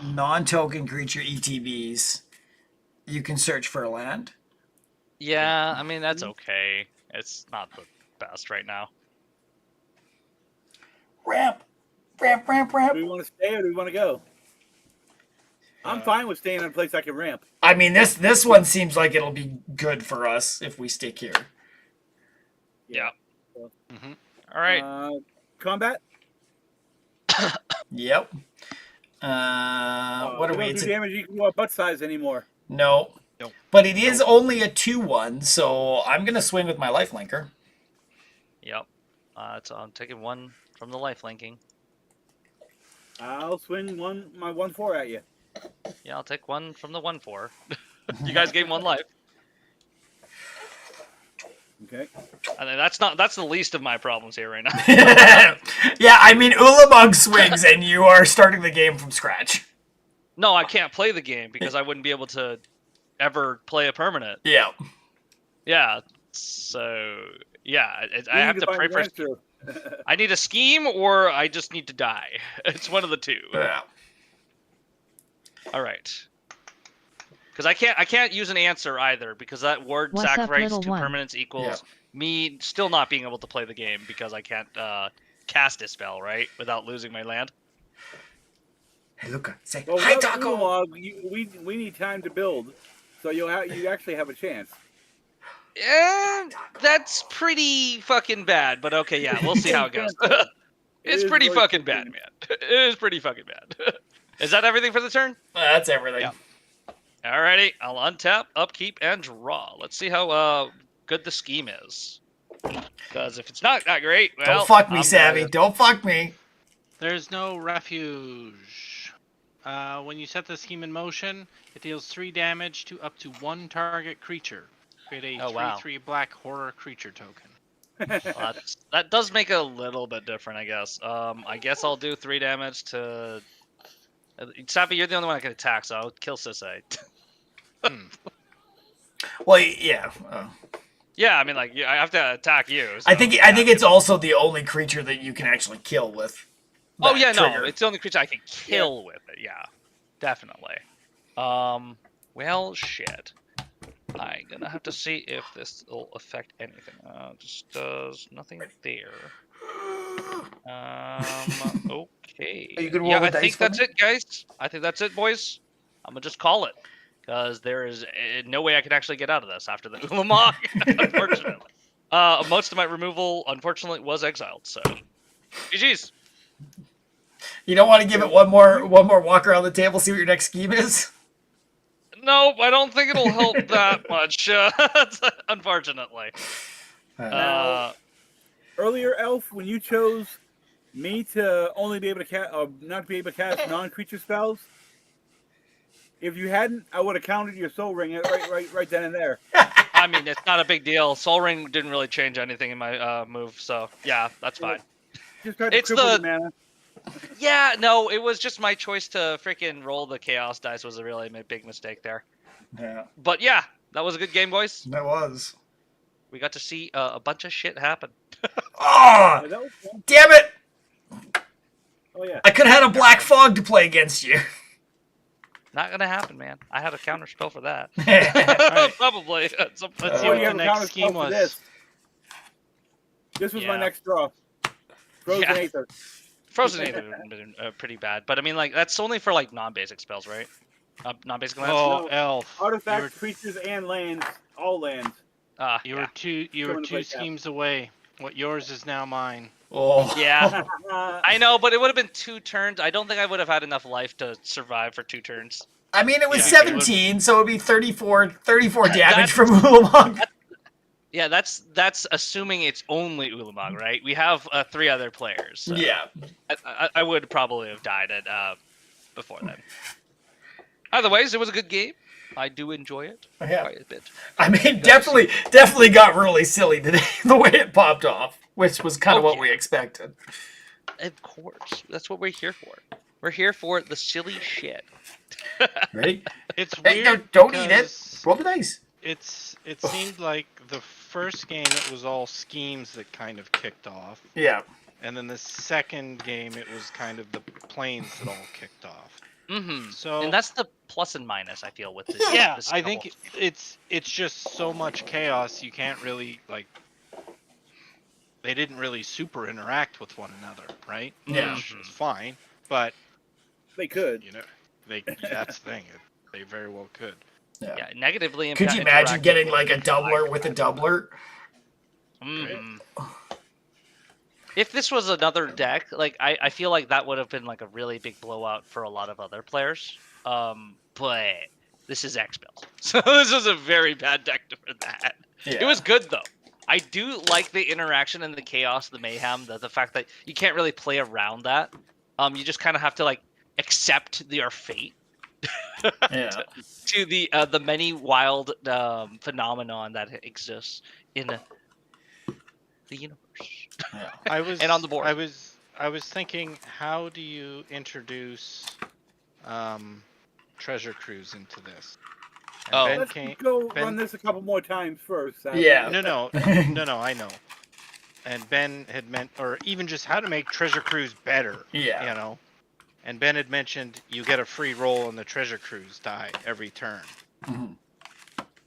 non-token creature ETBs. You can search for a land. Yeah, I mean, that's okay. It's not the best right now. Ramp. Do we want to stay or do we want to go? I'm fine with staying in a place I can ramp. I mean, this one seems like it'll be good for us if we stick here. Yeah. Mm-hmm. All right. Combat? Yep. What are we? Don't It's do damage equal butt size anymore. no. Nope. But it is only a 2/1, so I'm gonna swing with my lifelinker. Yep. So I'm taking 1 from the life linking. I'll swing my 1/4 at you. Yeah, I'll take 1 from the 1/4. You guys gave 1 life. Okay. I mean, that's the least of my problems here right now. Yeah, I mean, Ulamog swings and you are starting the game from scratch. No, I can't play the game because I wouldn't be able to ever play a permanent. Yeah. Yeah. So yeah, I have to pray for. I need a scheme, or I just need to die. It's one of the two. Yeah. All right. Because I can't use an answer either, because that word What's up, sacrifice little to one? permanence equals me still not being able to play the game because I can't cast a spell, right, without losing my land. Hey, Luca, say Well, hi, without Taco. Ulamog, we need time to build, so you actually have a chance. That's pretty fucking bad, but okay, yeah, we'll see how it goes. It's is pretty very fucking bad, tricky. man. It is pretty fucking bad. Is that everything for the turn? That's everything. Yeah. Alrighty, I'll untap, upkeep, and draw. Let's see how good the scheme is. Because if it's not that great, well, Don't fuck me, I'm Savvy. gonna- Don't fuck me. There's no refuge. When you set the scheme in motion, it deals 3 damage to up to 1 target creature. Create a Oh, wow. 3/3 black horror creature token. Well, that does make it a little bit different, I guess. I guess I'll do 3 damage to. Sappy, you're the only one I can attack, so I'll kill Sisei. Well, yeah. Yeah, I mean, like, I have to attack you. So, I think it's also the only creature that you can actually kill with. Oh that yeah, trigger. no, it's the only creature I can kill with it. Yeah, definitely. Well, shit. I'm gonna have to see if this will affect anything. Just does nothing there. Okay. Are you gonna roll Yeah, the I dice think for that's me? it, guys. I think that's it, boys. I'm gonna just call it, because there is no way I can actually get out of this after the Ulamog, unfortunately. Most of my removal, unfortunately, was exiled. So, GG's. You don't want to give it one more walk around the table, see what your next scheme is? Nope, I don't think it'll help that much, unfortunately. Earlier, Elf, when you chose me to only be able to not be able to cast non-creature spells, if you hadn't, I would have counted your Soul Ring right then and there. I mean, it's not a big deal. Soul Ring didn't really change anything in my move, so yeah, that's fine. Just tried to It's cripple the- the mana. Yeah, no, it was just my choice to freaking roll the Chaos dice was a really big mistake there. Yeah, But yeah, that was a good game, boys. that was. We got to see a bunch of shit happen. Oh, Yeah, that was fun. damn it! Oh yeah. I could have had a black fog to play against you. Not gonna happen, man. I had a counter spell for that. Alright. Probably. At some point. Let's see Oh, what you the have a next counter scheme spell for was. this. This was my Yeah. next draw. Frozen Yeah. Aether. Frozen Aether would have been pretty bad, but I mean, like, that's only for like non-basic spells, right? Non-basic lands. Oh, No. Elf. Artifacts, creatures, and lands. All lands. You Yeah. were two Coming to play schemes away. What yours is now mine. Oh, Yeah, I know, but it would have been 2 turns. I don't think I would have had enough life to survive for 2 turns. I mean, it was Yeah, 17, so it'd be 34 damage That's- from Ulamog. Yeah, that's assuming it's only Ulamog, right? We have 3 other players. So Yeah. I would probably have died at before then. Otherwise, it was a good game. I do enjoy it Yeah. quite a bit. I mean, definitely got really silly today, the way it popped off, which was kind of Oh, what yeah. we expected. Of course, that's what we're here for. We're here for the silly shit. Ready? It's Hey, weird. don't eat it. because Roll the dice. It seemed like the first game it was all schemes that kind of kicked off, Yeah. and then the second game it was kind of the planes that all kicked off. Mm-hmm. So And that's the plus and minus I feel with this. yeah, this I couple. think it's just so much chaos you can't really like. They didn't really super interact with one another, right? Yeah. Which is fine, but They could. you know, that's the thing. They very well could. Yeah, negatively. Could you imagine getting like a doubler with a doubler? Mm. If this was another deck, like I feel like that would have been like a really big blowout for a lot of other players. But this is X-Build, so this was a very bad deck for that. Yeah. It was good though. I do like the interaction and the chaos, the mayhem, the fact that you can't really play around that. You just kind of have to like accept your fate. Yeah. To the many wild phenomenon that exists in the universe. Yeah. I was And on the board. I was thinking, how do you introduce Treasure Cruise into this? And Oh. Let's go Ben- run this a couple more times first. Yeah. No, I know. and Ben had meant, or even just how to make treasure cruise better. Yeah. You know, and Ben had mentioned you get a free roll on the treasure cruise die every turn,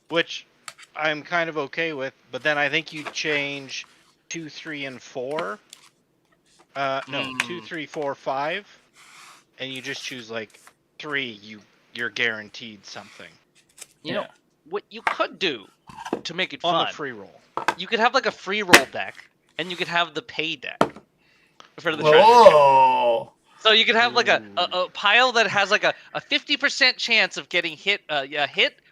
which I'm kind of okay with. But then I think you change 2, 3, and 4. No, 2, 3, 4, 5, and you just choose like 3. You're guaranteed something You know what you could do to make it on fun. the free roll. You could have like a free roll deck, and you could have the pay deck for the treasure chest. Whoa. So you could have like a pile that has like a 50% chance of getting hit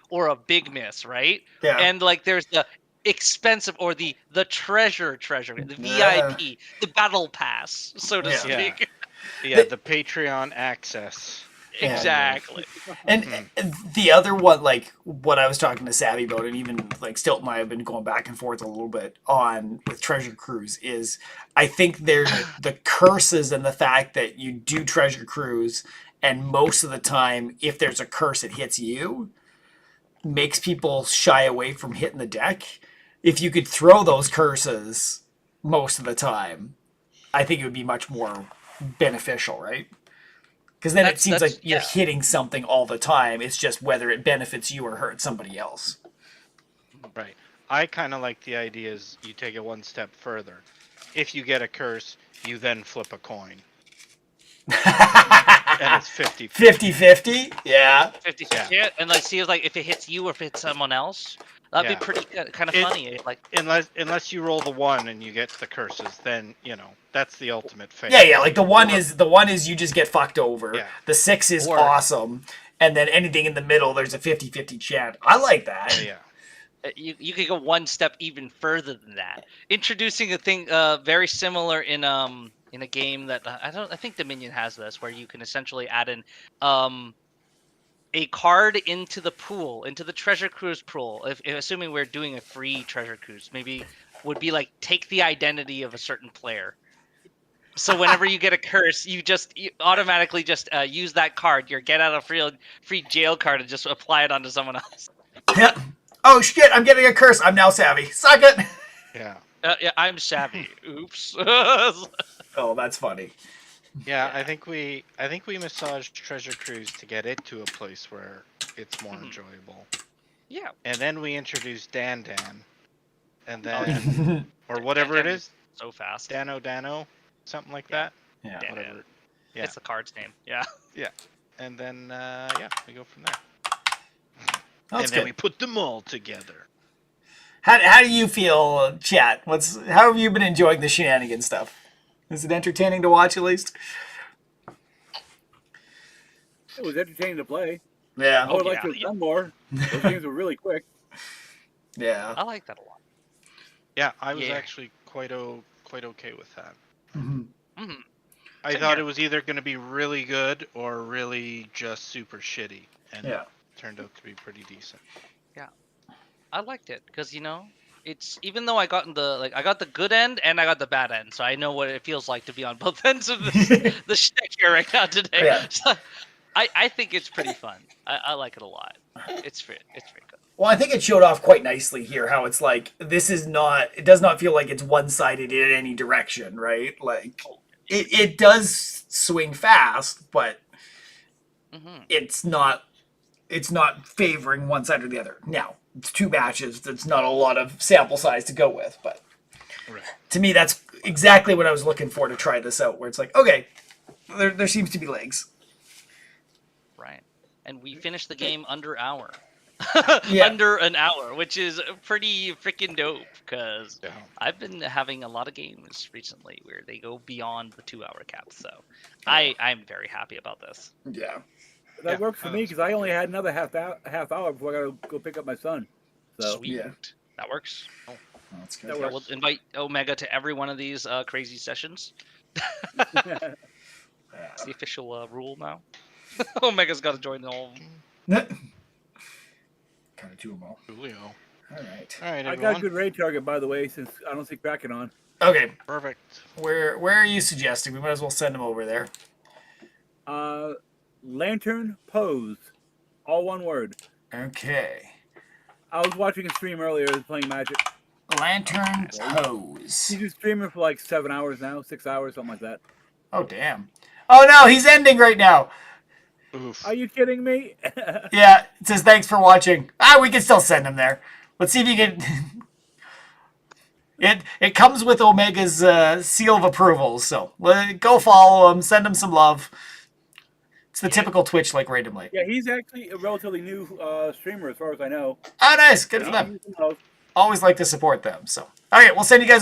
or a big miss, right? Yeah. And like there's the expensive or the treasure, the Yeah. VIP, the battle pass, so to Yeah. speak. Yeah, the Patreon access. Exactly. And the other one, like what I was talking to Savvy about, and even like Stilt and I have been going back and forth a little bit on with Treasure Cruise, is I think there's the curses and the fact that you do Treasure Cruise, and most of the time, if there's a curse, it hits you, makes people shy away from hitting the deck. If you could throw those curses most of the time, I think it would be much more beneficial, right? Because then it seems like you're hitting something all the time. It's just whether it benefits you or hurts somebody else. Right. I kind of like the idea is you take it one step further. If you get a curse, you then flip a coin. And it's 50-50. 50-50? Yeah. 50-50. Yeah. And like see if it hits you or if it hits someone else. That'd be pretty kind of funny. Like unless you roll the 1 and you get the curses, then that's the ultimate fail. Yeah. Like the one is you just get fucked over. Yeah. The 6 is awesome, and then anything in the middle, there's a 50-50 chance. I like that. Yeah. You could go one step even further than that. Introducing a thing very similar in a game that I think Dominion has this, where you can essentially add in a card into the pool, into the treasure cruise pool. If assuming we're doing a free treasure cruise, maybe would be like take the identity of a certain player. So whenever you get a curse, you automatically just use that card, your get out of free jail card, and just apply it onto someone else. Yeah. Oh shit! I'm getting a curse. I'm now Savvy. Suck it. Yeah. Yeah, I'm savvy. Oops. Oh, that's funny. Yeah, I think we massaged Treasure Cruise to get it to a place where it's more enjoyable. Yeah. And then we introduced Dan, and then or whatever it is. So fast. Dano, something like that. Yeah. Whatever. Yeah. It's the card's name. Yeah. Yeah. And then we go from there. That's then good. we put them all together. How do you feel, chat? How have you been enjoying the Shennanagin stuff? Is it entertaining to watch at least? It was entertaining to play. Yeah. I would like to have done more. Those games were really quick. Yeah. I like that a lot. Yeah, I was actually quite okay with that. Mm-hmm. I thought it was either going to be really good or really just super shitty, and it turned out to be pretty decent. Yeah, I liked it because it's even though I got the good end and I got the bad end, so I know what it feels like to be on both ends of the shtick here right now today. Yeah. So I think it's pretty fun. I like it a lot. It's pretty good. Well, I think it showed off quite nicely here how it's like it does not feel like it's one-sided in any direction, right? Like it does swing fast, but it's not favoring one side or the other. Now, it's 2 matches. That's not a lot of sample size to go with, but to me, that's exactly what I was looking for to try this out, where it's like, okay, there seems to be legs. Right. And we finished the game under an hour. Yeah. Under an hour, which is pretty freaking dope, because I've been having a lot of games recently where they go beyond the 2-hour cap, so I'm very happy about this. Yeah. That works for me because I only had another half hour before I got to go pick up my son. So Sweet. That works. Oh, that's good. That Yeah, works. we'll invite Omega to every one of these crazy sessions. It's the official rule now. Omega's got to join all of them. Kind of 2 of them all. Julio. All right. All right, I everyone. got a good raid target, by the way, since I don't see Kraken on. Okay. Perfect. Where are you suggesting? We might as well send him over there. Lantern Pose. All one word. Okay. I was watching a stream earlier playing Magic. Lantern Pose. He's been streaming for like 7 hours now, 6 hours, something like that. Oh, damn. Oh, no, he's ending right now. Oof. Are you kidding me? Yeah, it says thanks for watching. We can still send him there. Let's see if you can... It comes with Omega's seal of approval, so go follow him, send him some love. It's the typical Twitch, like, randomly. Yeah, he's actually a relatively new streamer as far as I know. Oh, nice. Good for them. Always like to support them, so. All right, we'll send you guys